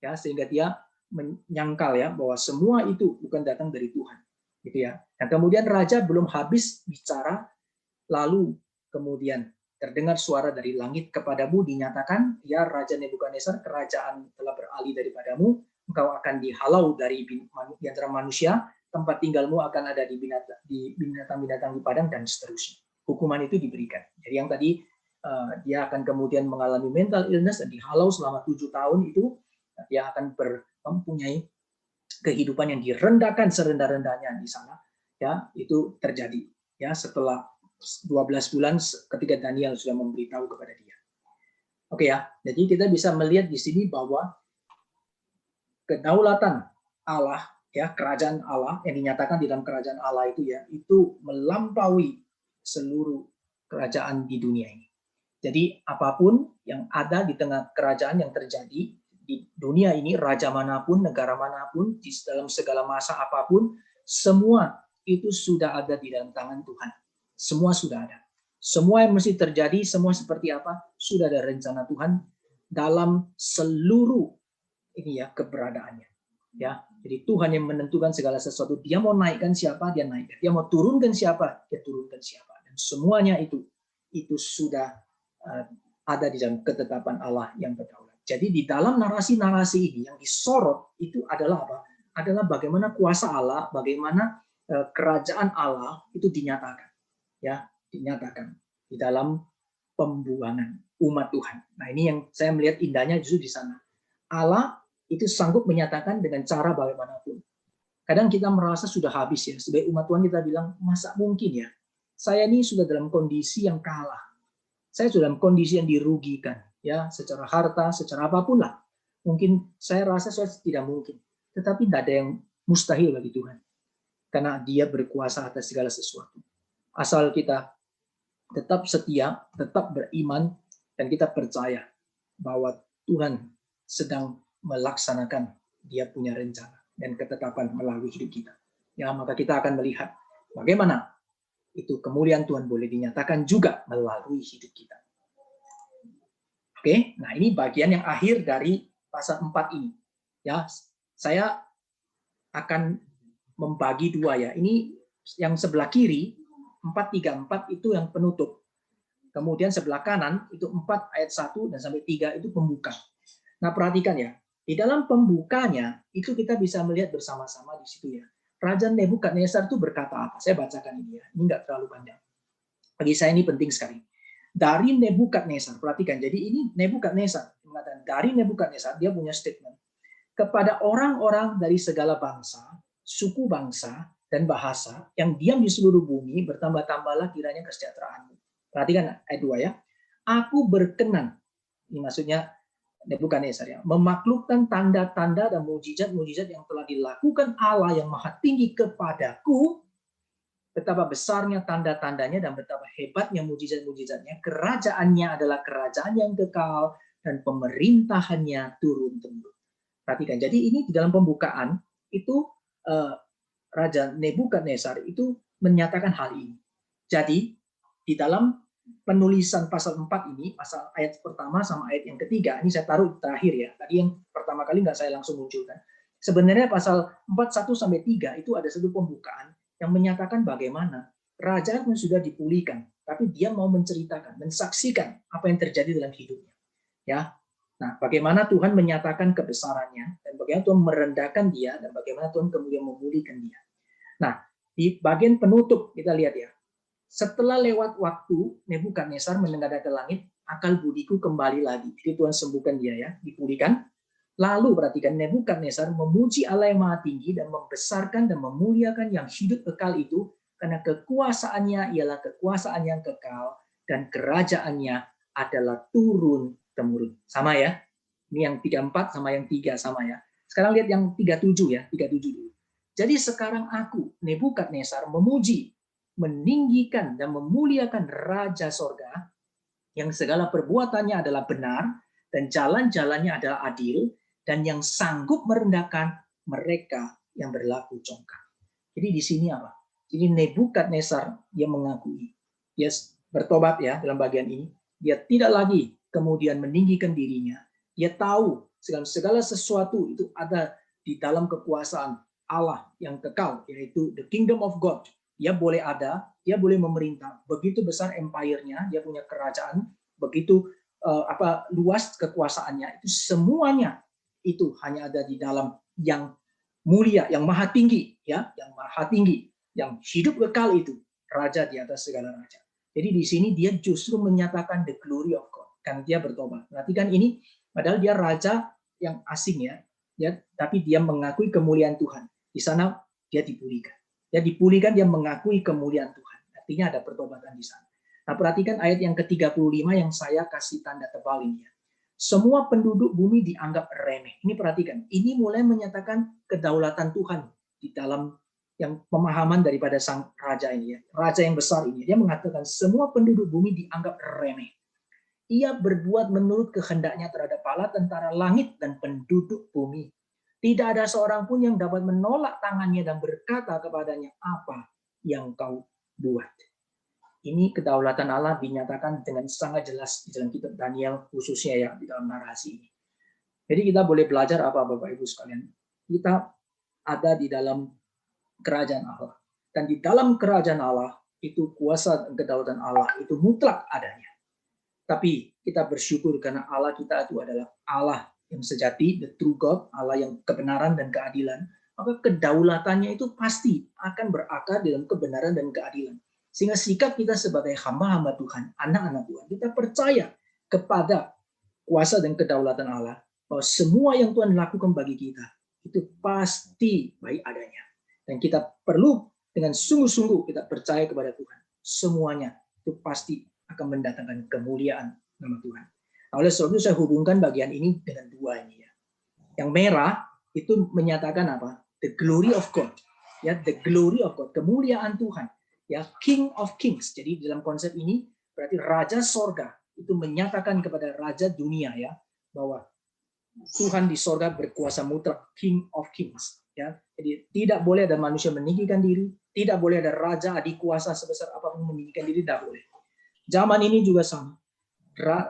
Ya, sehingga dia menyangkal ya bahwa semua itu bukan datang dari Tuhan, gitu ya. Dan kemudian raja belum habis bicara, lalu kemudian terdengar suara dari langit kepadamu, dinyatakan, ya Raja Nebukadnezar, kerajaan telah beralih daripadamu, engkau akan dihalau dari antara manusia, tempat tinggalmu akan ada di binatang-binatang di padang dan seterusnya. Hukuman itu diberikan. Jadi yang tadi dia akan kemudian mengalami mental illness dan dihalau selama 7 tahun itu, dia akan mempunyai kehidupan yang direndahkan serendah-rendahnya di sana. Ya, itu terjadi. Ya, setelah 12 bulan ketika Daniel sudah memberitahu kepada dia. Oke ya, jadi kita bisa melihat di sini bahwa kedaulatan Allah, ya kerajaan Allah yang dinyatakan di dalam kerajaan Allah itu ya, itu melampaui seluruh kerajaan di dunia ini. Jadi apapun yang ada di tengah kerajaan yang terjadi di dunia ini, raja manapun, negara manapun, di dalam segala masa apapun, semua itu sudah ada di dalam tangan Tuhan. Semua sudah ada. Semua yang mesti terjadi, semua seperti apa, sudah ada rencana Tuhan dalam seluruh ini ya keberadaannya. Ya, jadi Tuhan yang menentukan segala sesuatu. Dia mau naikkan siapa, dia naikkan. Dia mau turunkan siapa, dia turunkan siapa. Dan semuanya itu sudah ada di dalam ketetapan Allah yang berdaulat. Jadi di dalam narasi-narasi ini yang disorot itu adalah apa? Adalah bagaimana kuasa Allah, bagaimana kerajaan Allah itu dinyatakan, ya, dinyatakan di dalam pembuangan umat Tuhan. Nah, ini yang saya melihat indahnya justru di sana. Allah itu sanggup menyatakan dengan cara bagaimanapun. Kadang kita merasa sudah habis ya, sebagai umat Tuhan kita bilang, masa mungkin ya, saya ini sudah dalam kondisi yang kalah. Saya sudah dalam kondisi yang dirugikan, ya, secara harta, secara apapun lah. Mungkin saya rasa saya tidak mungkin. Tetapi tidak ada yang mustahil bagi Tuhan. Karena Dia berkuasa atas segala sesuatu. Asal kita tetap setia, tetap beriman, dan kita percaya bahwa Tuhan sedang melaksanakan Dia punya rencana dan ketetapan melalui hidup kita. Ya, maka kita akan melihat bagaimana itu kemuliaan Tuhan boleh dinyatakan juga melalui hidup kita. Oke, nah ini bagian yang akhir dari pasal 4 ini. Ya, saya akan membagi dua ya. Ini yang sebelah kiri 4:3-4 itu yang penutup. Kemudian sebelah kanan itu 4 ayat 1 dan sampai 3 itu pembuka. Nah, perhatikan ya. Di dalam pembukanya itu kita bisa melihat bersama-sama di situ ya. Raja Nebukadnezar itu berkata apa? Saya bacakan ini ya. Ini enggak terlalu panjang. Bagi saya ini penting sekali. Dari Nebukadnezar, perhatikan. Jadi ini Nebukadnezar mengatakan dari Nebukadnezar dia punya statement kepada orang-orang dari segala bangsa, suku bangsa dan bahasa yang diam di seluruh bumi, bertambah-tambahlah kiranya kesejahteraanmu. Perhatikan ayat 2 ya. Aku berkenan, ini maksudnya Nebukadnezar ya, memaklukkan tanda-tanda dan mujizat-mujizat yang telah dilakukan Allah yang Maha Tinggi kepadaku, betapa besarnya tanda-tandanya dan betapa hebatnya mujizat-mujizatnya. Kerajaannya adalah kerajaan yang kekal dan pemerintahannya turun-temurun. Perhatikan, jadi ini di dalam pembukaan itu Raja Nebukadnezar itu menyatakan hal ini. Jadi di dalam penulisan pasal 4 ini, pasal ayat pertama sama ayat yang ketiga, ini saya taruh di terakhir ya. Tadi yang pertama kali nggak saya langsung munculkan. Sebenarnya pasal 4:1-3 itu ada satu pembukaan yang menyatakan bagaimana kerajaan sudah dipulihkan, tapi dia mau menceritakan, mensaksikan apa yang terjadi dalam hidupnya. Ya. Nah, bagaimana Tuhan menyatakan kebesarannya dan bagaimana Tuhan merendahkan dia dan bagaimana Tuhan kemudian memulihkan dia. Nah, di bagian penutup kita lihat ya. Setelah lewat waktu, Nebukadnezar mendengar ke langit, akal budiku kembali lagi. Jadi Tuhan sembuhkan dia ya, dipulihkan. Lalu perhatikan, Nebukadnezar memuji Allah yang Maha Tinggi dan membesarkan dan memuliakan yang hidup kekal itu, karena kekuasaannya ialah kekuasaan yang kekal dan kerajaannya adalah turun-temurun. Sama ya? Ini yang 34 sama yang 3 sama ya. Sekarang lihat yang 37 ya, 37 dulu. Jadi sekarang aku, Nebukadnezar, memuji, meninggikan dan memuliakan Raja Sorga yang segala perbuatannya adalah benar dan jalan-jalannya adalah adil dan yang sanggup merendahkan mereka yang berlaku congkak. Jadi di sini apa? Jadi Nebukadnezar dia mengakui, dia bertobat ya dalam bagian ini. Dia tidak lagi kemudian meninggikan dirinya. Dia tahu segala sesuatu itu ada di dalam kekuasaan Allah yang kekal, yaitu the kingdom of God. Dia boleh ada, dia boleh memerintah. Begitu besar empire-nya, dia punya kerajaan, begitu luas kekuasaannya. Itu semuanya itu hanya ada di dalam yang mulia, yang maha tinggi, ya, yang maha tinggi, yang hidup kekal itu, raja di atas segala raja. Jadi di sini dia justru menyatakan the glory of God, kan dia bertobat. Perhatikan ini, padahal dia raja yang asing ya, tapi dia mengakui kemuliaan Tuhan. Di sana dia dipulihkan. Dia dipulihkan, dia mengakui kemuliaan Tuhan. Artinya ada pertobatan di sana. Nah, perhatikan ayat yang ke-35 yang saya kasih tanda tebal ini ya. Semua penduduk bumi dianggap remeh. Ini perhatikan, ini mulai menyatakan kedaulatan Tuhan di dalam yang pemahaman daripada sang raja ini ya. Raja yang besar ini. Dia mengatakan semua penduduk bumi dianggap remeh. Ia berbuat menurut kehendaknya terhadap bala tentara langit dan penduduk bumi. Tidak ada seorang pun yang dapat menolak tangannya dan berkata kepadanya, apa yang kau buat. Ini kedaulatan Allah dinyatakan dengan sangat jelas di dalam kitab Daniel, khususnya ya di dalam narasi ini. Jadi kita boleh belajar apa Bapak Ibu sekalian. Kita ada di dalam kerajaan Allah. Dan di dalam kerajaan Allah, itu kuasa dan kedaulatan Allah itu mutlak adanya. Tapi kita bersyukur karena Allah kita itu adalah Allah yang sejati, the true God, Allah yang kebenaran dan keadilan. Maka kedaulatannya itu pasti akan berakar dalam kebenaran dan keadilan. Sehingga sikap kita sebagai hamba-hamba Tuhan, anak-anak Tuhan, kita percaya kepada kuasa dan kedaulatan Allah, bahwa semua yang Tuhan lakukan bagi kita, itu pasti baik adanya. Dan kita perlu dengan sungguh-sungguh kita percaya kepada Tuhan. Semuanya itu pasti akan mendatangkan kemuliaan nama Tuhan. Oleh sebab itu saya hubungkan bagian ini dengan dua ini ya. Yang merah itu menyatakan apa? The glory of God. Ya, the glory of God, kemuliaan Tuhan. Ya, King of Kings. Jadi dalam konsep ini berarti raja sorga itu menyatakan kepada raja dunia ya bahwa Tuhan di sorga berkuasa mutlak, King of Kings. Ya, jadi tidak boleh ada manusia meninggikan diri, tidak boleh ada raja adik kuasa sebesar apapun meninggikan diri, tidak boleh. Zaman ini juga sama.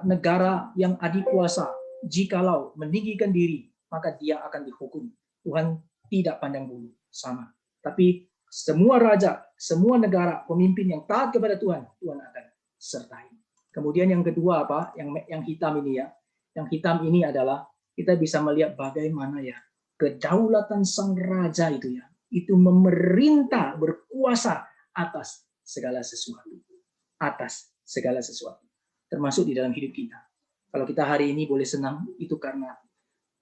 Negara yang adik kuasa, jikalau meninggikan diri, maka dia akan dihukum. Tuhan tidak pandang bulu, sama. Tapi semua raja, semua negara, pemimpin yang taat kepada Tuhan, Tuhan akan sertai. Kemudian yang kedua apa? Yang hitam ini ya. Yang hitam ini adalah kita bisa melihat bagaimana ya kedaulatan sang raja itu ya. Itu memerintah, berkuasa atas segala sesuatu. Atas segala sesuatu. Termasuk di dalam hidup kita. Kalau kita hari ini boleh senang, itu karena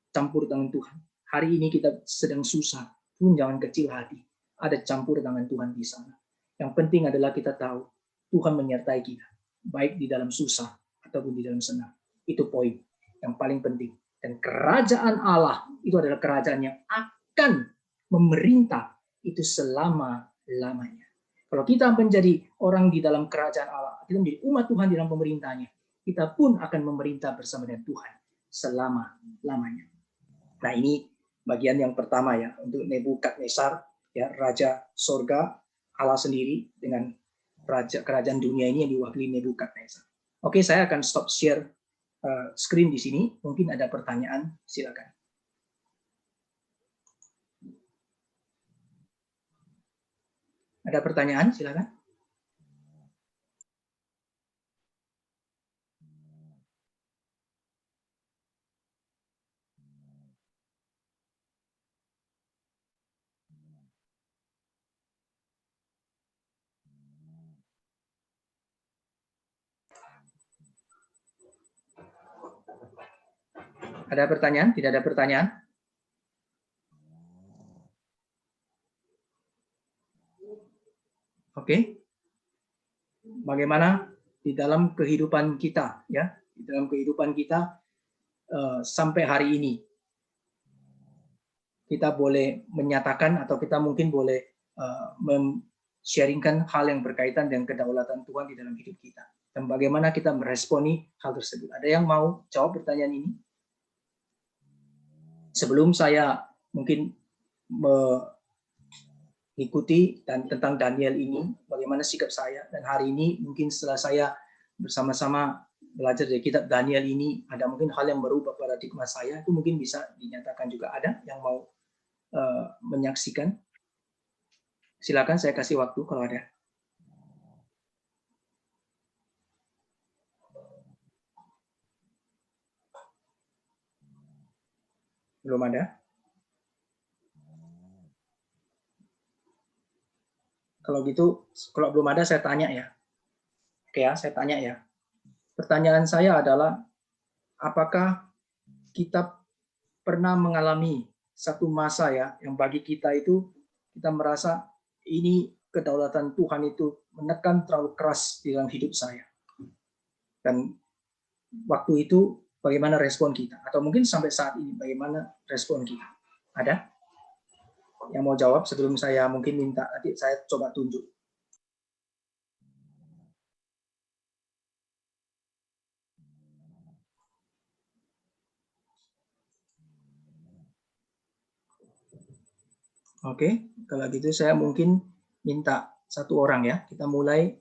campur tangan Tuhan. Hari ini kita sedang susah, pun jangan kecil hati. Ada campur tangan Tuhan di sana. Yang penting adalah kita tahu Tuhan menyertai kita, baik di dalam susah ataupun di dalam senang. Itu poin yang paling penting. Dan kerajaan Allah itu adalah kerajaan yang akan memerintah itu selama-lamanya. Kalau kita menjadi orang di dalam kerajaan Allah, kita menjadi umat Tuhan di dalam pemerintahnya, kita pun akan memerintah bersama dengan Tuhan selama-lamanya. Nah, ini bagian yang pertama ya, untuk Nebukadnezar, ya, Raja Sorga, Allah sendiri dengan raja kerajaan dunia ini yang diwakili Nebukadnezar. Oke, saya akan stop share screen di sini. Mungkin ada pertanyaan, silakan. Ada pertanyaan, silakan. Ada pertanyaan? Tidak ada pertanyaan? Oke. Bagaimana di dalam kehidupan kita ya, di dalam kehidupan kita sampai hari ini kita boleh menyatakan atau kita mungkin boleh sharingkan hal yang berkaitan dengan kedaulatan Tuhan di dalam hidup kita dan bagaimana kita meresponi hal tersebut. Ada yang mau jawab pertanyaan ini? Sebelum saya mungkin mengikuti dan tentang Daniel ini, bagaimana sikap saya, dan hari ini mungkin setelah saya bersama-sama belajar dari kitab Daniel ini, ada mungkin hal yang berubah paradigma saya, itu mungkin bisa dinyatakan juga. Ada yang mau menyaksikan? Silakan, saya kasih waktu kalau ada. Belum ada? Kalau gitu, kalau belum ada saya tanya ya. Oke ya, saya tanya ya. Pertanyaan saya adalah, apakah kita pernah mengalami satu masa ya, yang bagi kita itu, kita merasa ini kedaulatan Tuhan itu menekan terlalu keras di dalam hidup saya. Dan waktu itu bagaimana respon kita? Atau mungkin sampai saat ini bagaimana respon kita? Ada yang mau jawab sebelum saya mungkin minta, nanti saya coba tunjuk. Oke, kalau gitu saya mungkin minta satu orang ya. Kita mulai,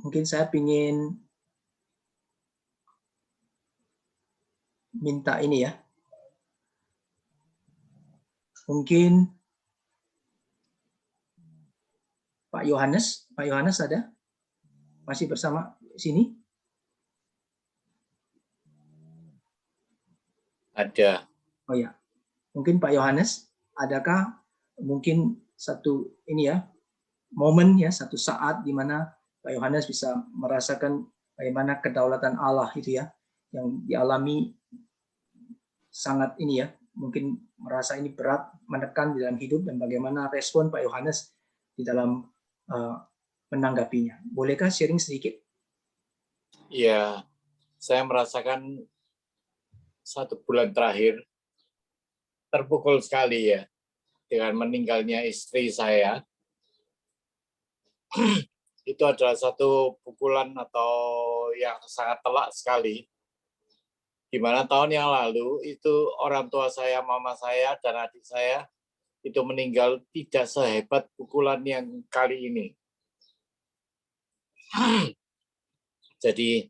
mungkin saya ingin minta ini ya. Mungkin Pak Yohanes ada? Masih bersama sini? Ada. Oh ya, mungkin Pak Yohanes, adakah mungkin satu ini ya momen ya, satu saat di mana Pak Yohanes bisa merasakan bagaimana kedaulatan Allah itu ya, yang dialami sangat ini ya, mungkin merasa ini berat, menekan di dalam hidup, dan bagaimana respon Pak Yohanes di dalam menanggapinya. Bolehkah sharing sedikit? Ya, saya merasakan 1 bulan terakhir terpukul sekali ya dengan meninggalnya istri saya. Itu adalah satu pukulan atau yang sangat telak sekali. Di mana tahun yang lalu itu orang tua saya, mama saya, dan adik saya itu meninggal tidak sehebat pukulan yang kali ini. Jadi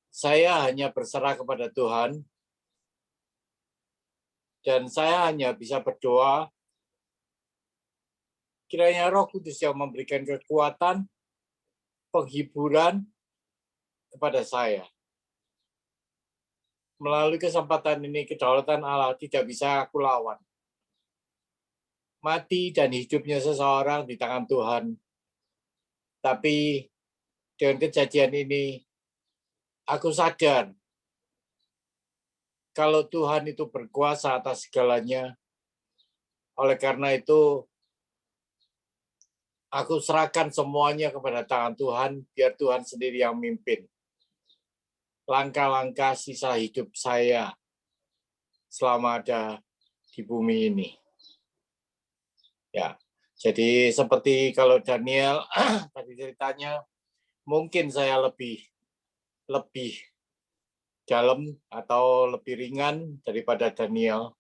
saya hanya berserah kepada Tuhan dan saya hanya bisa berdoa kiranya Roh Kudus yang memberikan kekuatan, penghiburan kepada saya. Melalui kesempatan ini, kedaulatan Allah tidak bisa aku lawan. Mati dan hidupnya seseorang di tangan Tuhan. Tapi dengan kejadian ini, aku sadar kalau Tuhan itu berkuasa atas segalanya. Oleh karena itu, aku serahkan semuanya kepada tangan Tuhan, biar Tuhan sendiri yang mimpin langkah-langkah sisa hidup saya selama ada di bumi ini. Ya, jadi seperti kalau Daniel tadi ceritanya, mungkin saya lebih dalam atau lebih ringan daripada Daniel.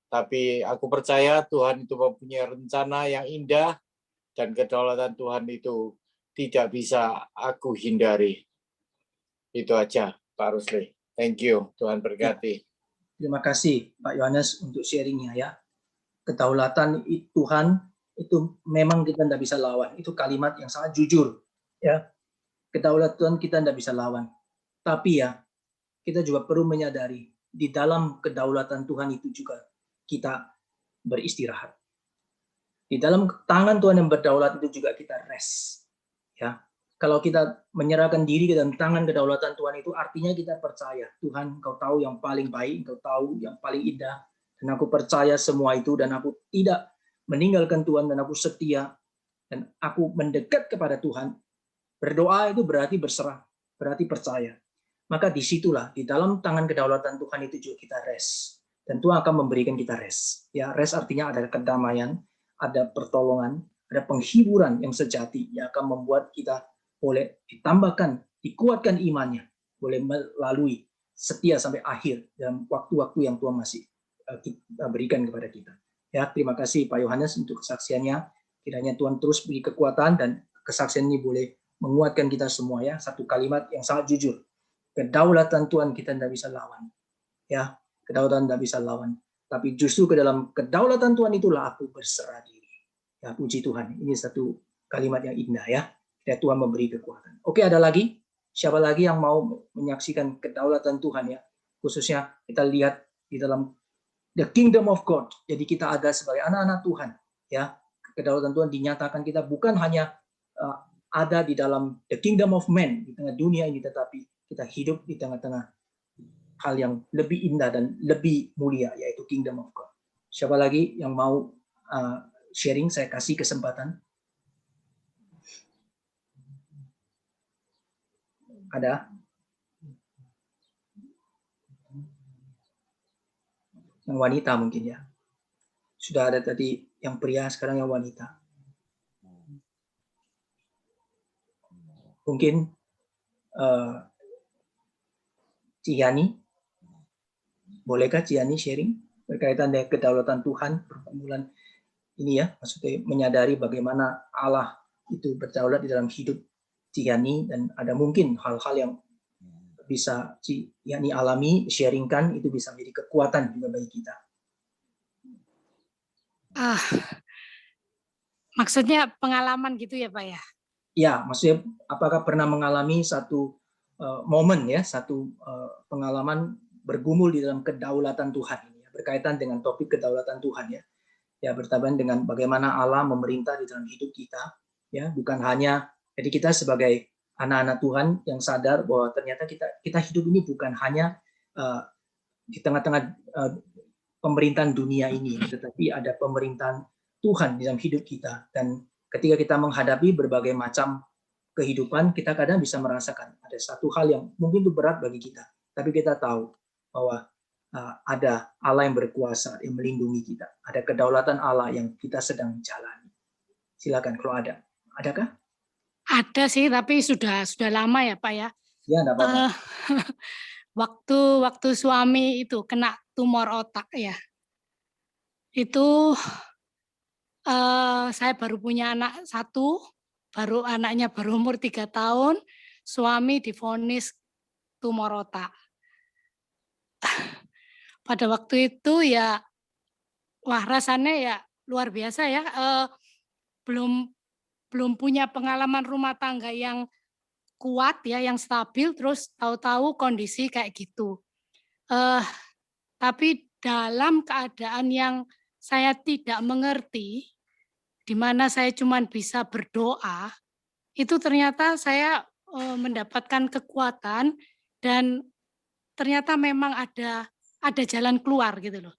Tapi aku percaya Tuhan itu mempunyai rencana yang indah dan kedaulatan Tuhan itu tidak bisa aku hindari. Itu aja, Pak Rusli. Thank you. Tuhan berkati. Terima kasih Pak Yohanes untuk sharingnya ya. Kedaulatan Tuhan itu memang kita tidak bisa lawan. Itu kalimat yang sangat jujur ya. Kedaulatan Tuhan kita tidak bisa lawan. Tapi ya, kita juga perlu menyadari di dalam kedaulatan Tuhan itu juga kita beristirahat. Di dalam tangan Tuhan yang berdaulat itu juga kita rest. Ya. Kalau kita menyerahkan diri ke dalam tangan kedaulatan Tuhan itu artinya kita percaya, Tuhan, Engkau tahu yang paling baik, Engkau tahu yang paling indah, dan aku percaya semua itu, dan aku tidak meninggalkan Tuhan, dan aku setia, dan aku mendekat kepada Tuhan. Berdoa itu berarti berserah, berarti percaya. Maka disitulah, di dalam tangan kedaulatan Tuhan itu juga kita rest. Dan Tuhan akan memberikan kita rest. Ya, rest artinya ada kedamaian, ada pertolongan, ada penghiburan yang sejati yang akan membuat kita boleh ditambahkan, dikuatkan imannya, boleh melalui setia sampai akhir dalam waktu-waktu yang Tuhan masih berikan kepada kita. Ya, terima kasih Pak Yohanes untuk kesaksiannya. Kiranya Tuhan terus beri kekuatan dan kesaksian ini boleh menguatkan kita semua ya. Satu kalimat yang sangat jujur. Kedaulatan Tuhan kita tidak bisa lawan. Ya, kedaulatan tidak bisa lawan. Tapi justru ke dalam kedaulatan Tuhan itulah aku berserah diri. Ya, puji Tuhan. Ini satu kalimat yang indah ya. Ya, Tuhan memberi kekuatan. Oke, ada lagi? Siapa lagi yang mau menyaksikan kedaulatan Tuhan ya? Khususnya kita lihat di dalam the kingdom of God. Jadi kita ada sebagai anak-anak Tuhan ya. Kedaulatan Tuhan dinyatakan kita bukan hanya ada di dalam the kingdom of man di tengah dunia ini, tetapi kita hidup di tengah-tengah hal yang lebih indah dan lebih mulia, yaitu kingdom of God. Siapa lagi yang mau sharing? Saya kasih kesempatan. Ada? Yang wanita mungkin ya. Sudah ada tadi yang pria, sekarang yang wanita. Mungkin Cihani, bolehkah Cihani sharing berkaitan dengan kedaulatan Tuhan, pergumulan ini ya, maksudnya menyadari bagaimana Allah itu berdaulat di dalam hidup Cihani, dan ada mungkin hal-hal yang bisa Cihani alami, sharingkan, itu bisa menjadi kekuatan juga bagi kita. Maksudnya pengalaman gitu ya Pak ya? Ya, maksudnya apakah pernah mengalami satu momen ya, satu pengalaman bergumul di dalam kedaulatan Tuhan ini, berkaitan dengan topik kedaulatan Tuhan ya. Ya, berkaitan dengan bagaimana Allah memerintah di dalam hidup kita, ya, bukan hanya jadi kita sebagai anak-anak Tuhan yang sadar bahwa ternyata kita hidup ini bukan hanya di tengah-tengah pemerintahan dunia ini, tetapi ada pemerintahan Tuhan di dalam hidup kita. Dan ketika kita menghadapi berbagai macam kehidupan, kita kadang bisa merasakan ada satu hal yang mungkin itu berat bagi kita, tapi kita tahu bahwa ada Allah yang berkuasa yang melindungi kita, ada kedaulatan Allah yang kita sedang jalani. Silakan kalau ada. Adakah? Ada sih, tapi sudah lama ya Pak ya. Ya, enggak apa-apa. Waktu suami itu kena tumor otak ya, itu saya baru punya anak satu, anaknya baru umur 3 tahun, suami divonis tumor otak. Pada waktu itu ya, wah rasanya ya luar biasa ya, belum punya pengalaman rumah tangga yang kuat ya, yang stabil, terus tahu-tahu kondisi kayak gitu. Tapi dalam keadaan yang saya tidak mengerti, di mana saya cuma bisa berdoa, itu ternyata saya mendapatkan kekuatan dan ternyata memang ada jalan keluar gitu loh.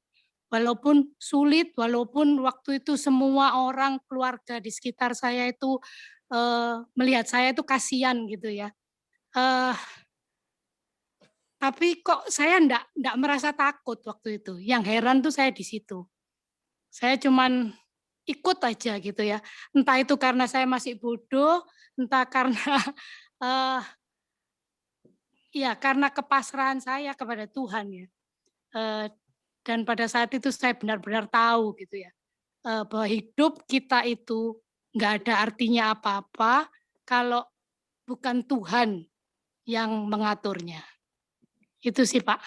Walaupun sulit, walaupun waktu itu semua orang keluarga di sekitar saya itu melihat saya itu kasihan gitu ya. Tapi kok saya enggak merasa takut waktu itu. Yang heran tuh saya di situ. Saya cuman ikut aja gitu ya. Entah itu karena saya masih bodoh, entah karena ya karena kepasrahan saya kepada Tuhan ya. Dan pada saat itu saya benar-benar tahu gitu ya, bahwa hidup kita itu nggak ada artinya apa-apa kalau bukan Tuhan yang mengaturnya. Itu sih Pak.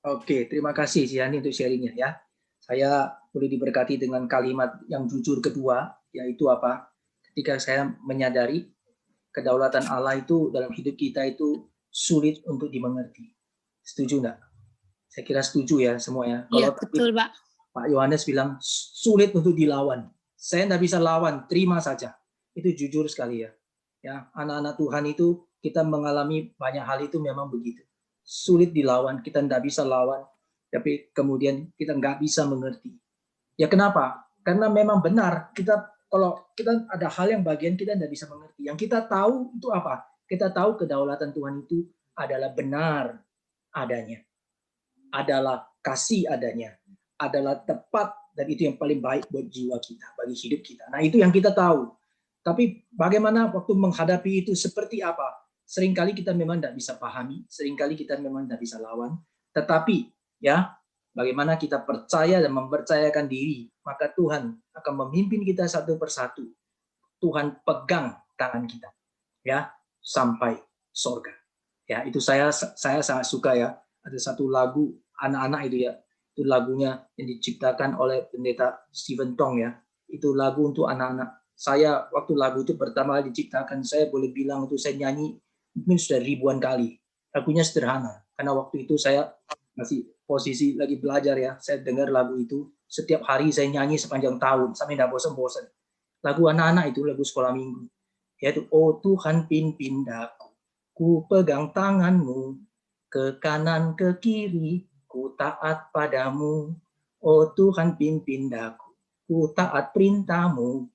Oke, terima kasih Ciani untuk sharingnya ya. Saya boleh diberkati dengan kalimat yang jujur kedua, yaitu apa? Ketika saya menyadari kedaulatan Allah itu dalam hidup kita itu sulit untuk dimengerti. Setuju enggak? Saya kira setuju ya semua ya. Iya, Kalau betul Pak. Pak Yohanes bilang sulit untuk dilawan. Saya enggak bisa lawan, terima saja. Itu jujur sekali ya. Ya, anak-anak Tuhan itu kita mengalami banyak hal itu memang begitu. Sulit dilawan, kita enggak bisa lawan, tapi kemudian kita enggak bisa mengerti. Ya kenapa? Karena memang benar, kalau kita ada hal yang bagian kita enggak bisa mengerti. Yang kita tahu itu apa? Kita tahu kedaulatan Tuhan itu adalah benar adanya. Adalah kasih adanya, adalah tepat, dan itu yang paling baik buat jiwa kita, bagi hidup kita. Nah itu yang kita tahu. Tapi bagaimana waktu menghadapi itu seperti apa? Seringkali kita memang tidak bisa pahami, seringkali kita memang tidak bisa lawan. Tetapi ya, bagaimana kita percaya dan mempercayakan diri, maka Tuhan akan memimpin kita satu persatu. Tuhan pegang tangan kita, ya, sampai surga. Ya, itu saya sangat suka ya. Ada satu lagu anak-anak itu ya, itu lagunya yang diciptakan oleh pendeta Stephen Tong ya. Itu lagu untuk anak-anak. Saya waktu lagu itu pertama diciptakan, saya boleh bilang itu saya nyanyi mungkin sudah ribuan kali. Lagunya sederhana, karena waktu itu saya masih posisi lagi belajar ya. Saya dengar lagu itu setiap hari, saya nyanyi sepanjang tahun sampai tidak bosan-bosan. Lagu anak-anak itu lagu sekolah minggu. Yaitu oh Tuhan pimpin daku, ku pegang tanganmu, ke kanan ke kiri, ku taat padamu. Oh Tuhan pimpin daku, ku taat perintahmu.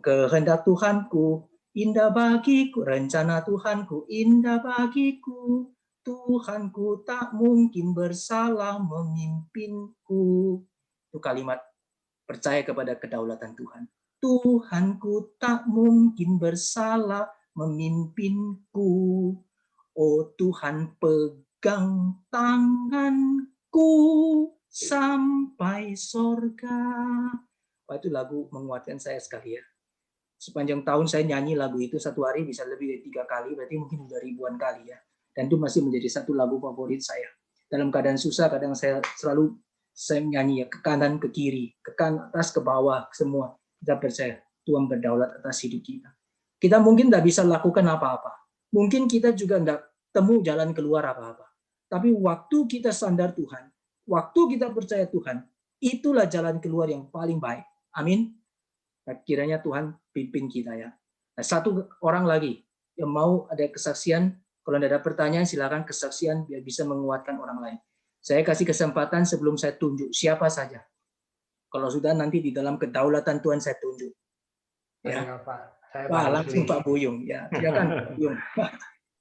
Kehendak Tuhanku indah bagiku, rencana Tuhanku indah bagiku. Tuhanku tak mungkin bersalah memimpinku. Itu kalimat percaya kepada kedaulatan Tuhan. Tuhanku tak mungkin bersalah memimpinku. Oh Tuhan pegang tanganku sampai surga. Wah, itu lagu menguatkan saya sekali ya. Sepanjang tahun saya nyanyi lagu itu, satu hari bisa lebih dari 3 kali, berarti mungkin udah ribuan kali ya. Dan itu masih menjadi satu lagu favorit saya. Dalam keadaan susah, kadang saya nyanyi ya, ke kanan, ke kiri, ke kanan, atas, ke bawah, semua. Kita percaya Tuhan berdaulat atas hidup kita. Kita mungkin tidak bisa lakukan apa-apa. Mungkin kita juga temu jalan keluar apa-apa. Tapi waktu kita sandar Tuhan, waktu kita percaya Tuhan, itulah jalan keluar yang paling baik. Amin. Kiranya Tuhan pimpin kita ya. Nah, satu orang lagi yang mau ada kesaksian, kalau ada pertanyaan silakan kesaksian biar bisa menguatkan orang lain. Saya kasih kesempatan sebelum saya tunjuk siapa saja. Kalau sudah nanti di dalam kedaulatan Tuhan saya tunjuk. Ya. Saya, Pak. Saya Wah, Pak langsung Rusli. Pak Buyung. Ya, silakan Pak Buyung.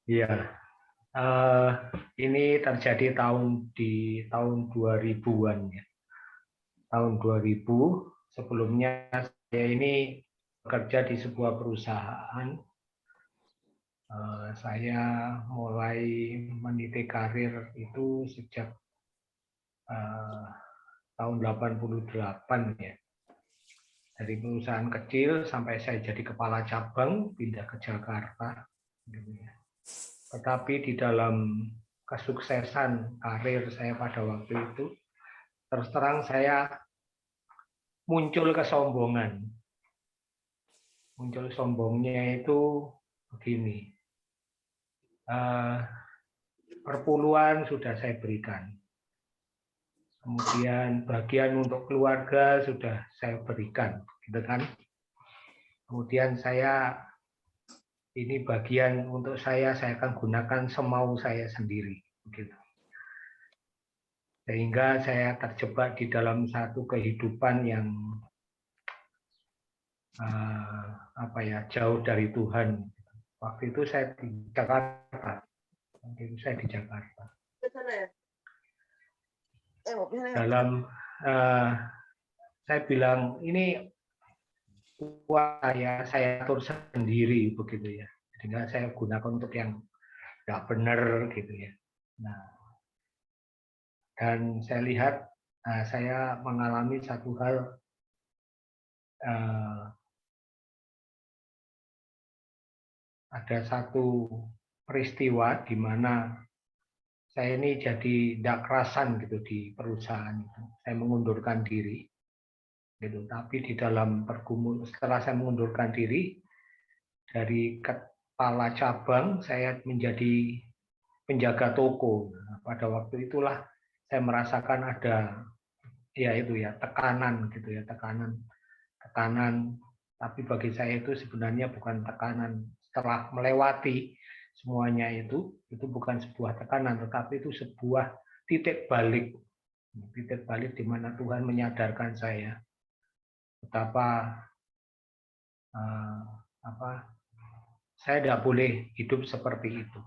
Iya. Ini terjadi di tahun 2000-an ya. Tahun 2000, sebelumnya saya ini bekerja di sebuah perusahaan. Saya mulai meniti karir itu sejak tahun 88 ya. Dari perusahaan kecil sampai saya jadi kepala cabang, pindah ke Jakarta. Gitu ya. Tetapi di dalam kesuksesan karir saya pada waktu itu, terus terang saya muncul kesombongan. Muncul sombongnya itu begini. Perpuluhan sudah saya berikan. Kemudian bagian untuk keluarga sudah saya berikan, gitu kan? Kemudian ini bagian untuk saya akan gunakan semau saya sendiri, begitu. Sehingga saya terjebak di dalam satu kehidupan yang jauh dari Tuhan. Waktu itu saya di Jakarta. Dalam saya bilang ini uang saya atur sendiri begitu ya, sehingga saya gunakan untuk yang nggak benar gitu ya. Nah, dan saya lihat saya mengalami satu hal ada satu peristiwa di mana saya ini jadi tidak kerasan gitu di perusahaan itu. Saya mengundurkan diri. Gitu. Tapi di dalam pergumulan setelah saya mengundurkan diri dari kepala cabang saya menjadi penjaga toko. Nah, pada waktu itulah saya merasakan ada tekanan gitu ya, tekanan. Tapi bagi saya itu sebenarnya bukan tekanan. Setelah melewati semuanya itu bukan sebuah tekanan, tetapi itu sebuah titik balik di mana Tuhan menyadarkan saya betapa saya tidak boleh hidup seperti itu.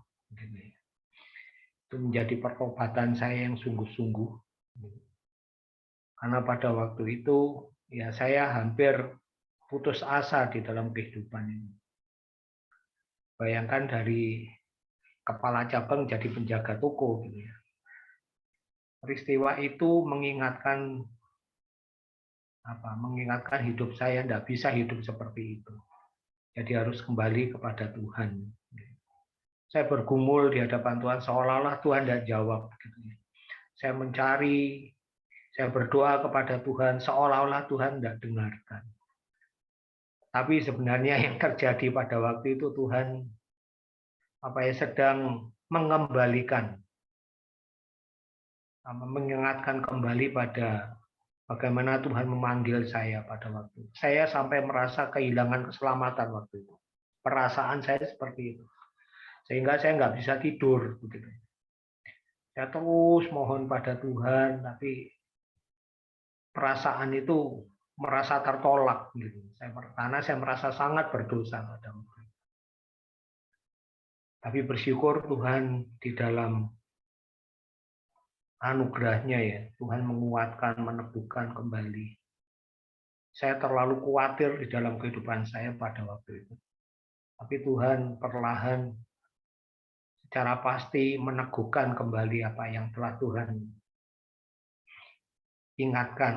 Itu menjadi pertobatan saya yang sungguh-sungguh. Karena pada waktu itu ya saya hampir putus asa di dalam kehidupan ini. Bayangkan dari kepala cabang jadi penjaga toko. Gitu ya. Peristiwa itu mengingatkan hidup saya tidak bisa hidup seperti itu. Jadi harus kembali kepada Tuhan. Saya bergumul di hadapan Tuhan seolah-olah Tuhan tidak jawab. Saya mencari, saya berdoa kepada Tuhan seolah-olah Tuhan tidak dengarkan. Tapi sebenarnya yang terjadi pada waktu itu Tuhan sedang mengembalikan, mengingatkan kembali pada bagaimana Tuhan memanggil saya pada waktu itu. Saya sampai merasa kehilangan keselamatan waktu itu. Perasaan saya seperti itu. Sehingga saya nggak bisa tidur. Begitu. Saya terus mohon pada Tuhan, tapi perasaan itu merasa tertolak. Gitu. Karena saya merasa sangat berdosa pada waktu itu. Tapi bersyukur Tuhan di dalam anugerahnya ya, Tuhan menguatkan, meneguhkan kembali. Saya terlalu khawatir di dalam kehidupan saya pada waktu itu. Tapi Tuhan perlahan secara pasti meneguhkan kembali apa yang telah Tuhan ingatkan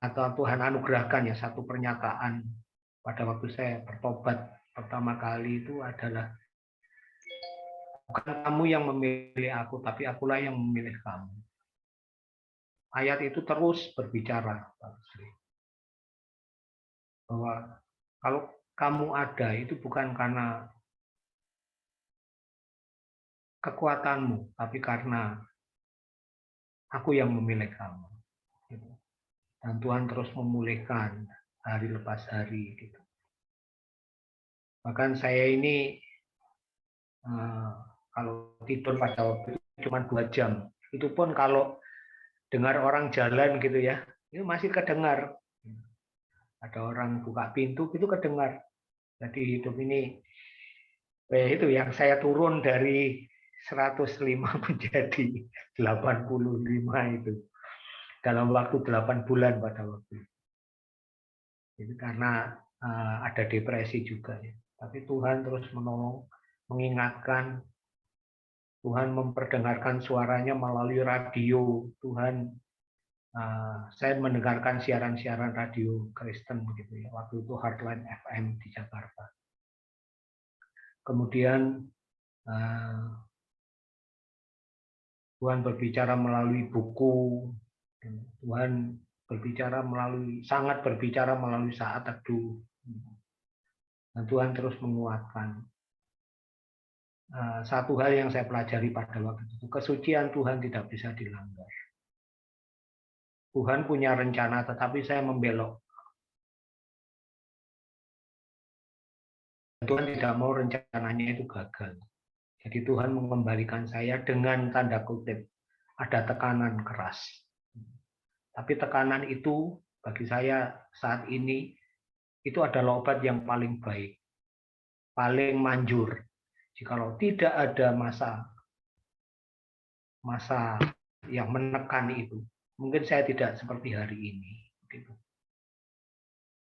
atau Tuhan anugerahkan ya, satu pernyataan pada waktu saya bertobat pertama kali itu adalah bukan kamu yang memilih aku, tapi akulah yang memilih kamu. Ayat itu terus berbicara, Pak Sri, bahwa kalau kamu ada itu bukan karena kekuatanmu, tapi karena aku yang memilih kamu. Gitu. Dan Tuhan terus memulihkan hari lepas hari. Gitu. Bahkan saya ini kalau tidur pada waktu itu cuma 2 jam. Itu pun kalau dengar orang jalan gitu ya, itu masih kedengar. Ada orang buka pintu, itu kedengar. Jadi hidup ini, itu yang saya turun dari 105 menjadi 85 itu. Dalam waktu 8 bulan pada waktu itu. Itu karena ada depresi juga ya. Tapi Tuhan terus menolong, mengingatkan, Tuhan memperdengarkan suaranya melalui radio. Tuhan, saya mendengarkan siaran-siaran radio Kristen gitu ya. Waktu itu Heartline FM di Jakarta. Kemudian Tuhan berbicara melalui buku. Tuhan sangat berbicara melalui saat teduh. Dan Tuhan terus menguatkan. Satu hal yang saya pelajari pada waktu itu, kesucian Tuhan tidak bisa dilanggar. Tuhan punya rencana, tetapi saya membelok. Tuhan tidak mau rencananya itu gagal. Jadi Tuhan mengembalikan saya dengan tanda kutip, ada tekanan keras. Tapi tekanan itu bagi saya saat ini, itu adalah obat yang paling baik, paling manjur. Jikalau tidak ada masa yang menekan itu, mungkin saya tidak seperti hari ini.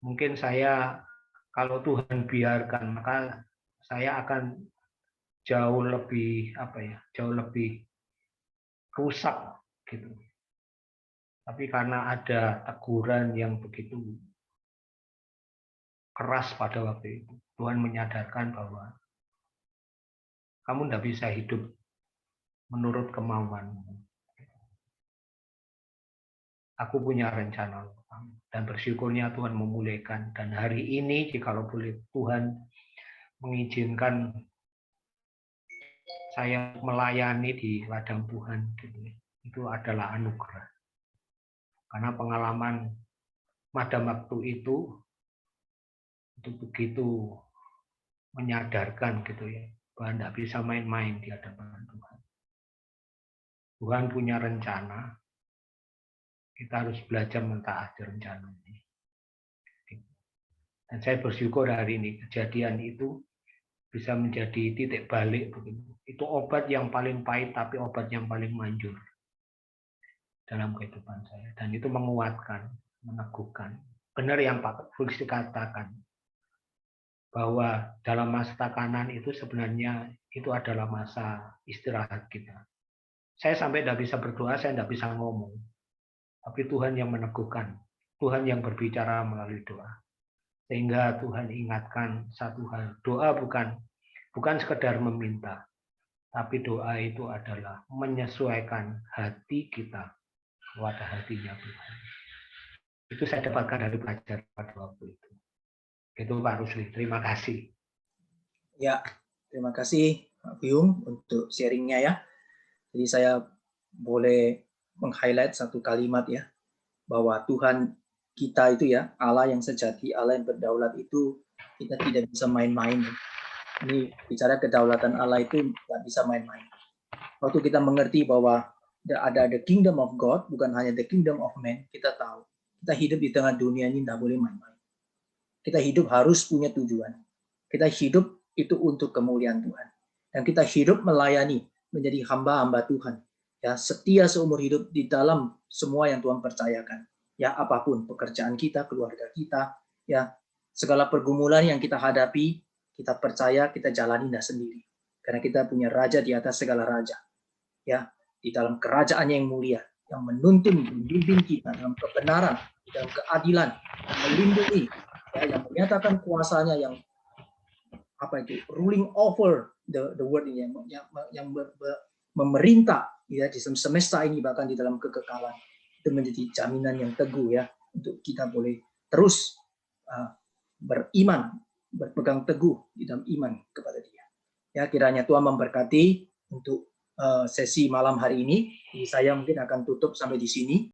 Mungkin saya, kalau Tuhan biarkan, maka saya akan jauh lebih rusak gitu. Tapi karena ada teguran yang begitu keras pada waktu itu, Tuhan menyadarkan bahwa kamu tidak bisa hidup menurut kemauanmu. Aku punya rencana untuk kamu. Dan bersyukurnya Tuhan memulihkan. Dan hari ini, jikalau boleh Tuhan mengizinkan saya melayani di ladang Tuhan, itu adalah anugerah. Karena pengalaman pada waktu itu begitu menyadarkan gitu ya, bahwa tidak bisa main-main di hadapan Tuhan. Tuhan punya rencana, kita harus belajar mentaati rencana ini. Dan saya bersyukur hari ini kejadian itu bisa menjadi titik balik begitu. Itu obat yang paling pahit, tapi obat yang paling manjur dalam kehidupan saya. Dan itu menguatkan, meneguhkan. Benar yang Pak Fulks katakan, bahwa dalam masa tekanan itu sebenarnya itu adalah masa istirahat kita. Saya sampai tidak bisa berdoa, saya tidak bisa ngomong. Tapi Tuhan yang meneguhkan, Tuhan yang berbicara melalui doa. Sehingga Tuhan ingatkan satu hal, doa bukan sekedar meminta, tapi doa itu adalah menyesuaikan hati kita kepada hatinya Tuhan. Itu saya dapatkan dari pelajaran pada waktu itu. Itu Pak Rusli, terima kasih. Ya, terima kasih Pak Byung untuk sharingnya ya. Jadi saya boleh meng-highlight satu kalimat ya, bahwa Tuhan kita itu ya, Allah yang sejati, Allah yang berdaulat itu kita tidak bisa main-main. Ini bicara kedaulatan Allah itu tidak bisa main-main. Waktu kita mengerti bahwa ada the kingdom of God, bukan hanya the kingdom of man, kita tahu. Kita hidup di tengah dunia ini tidak boleh main-main. Kita hidup harus punya tujuan. Kita hidup itu untuk kemuliaan Tuhan. Dan kita hidup melayani, menjadi hamba-hamba Tuhan. Ya, setia seumur hidup di dalam semua yang Tuhan percayakan. Ya, apapun pekerjaan kita, keluarga kita, ya, segala pergumulan yang kita hadapi, kita percaya kita jalani sendiri. Karena kita punya raja di atas segala raja. Ya, di dalam kerajaannya yang mulia, yang menuntun, membimbing kita dalam kebenaran, dalam keadilan, yang melindungi, ya, yang menyatakan kuasanya, yang ruling over the world ini, yang memerintah ya di semesta ini, bahkan di dalam kekekalan. Itu menjadi jaminan yang teguh ya untuk kita boleh terus beriman, berpegang teguh di dalam iman kepada Dia. Ya, kiranya Tuhan memberkati untuk sesi malam hari ini. Jadi saya mungkin akan tutup sampai di sini.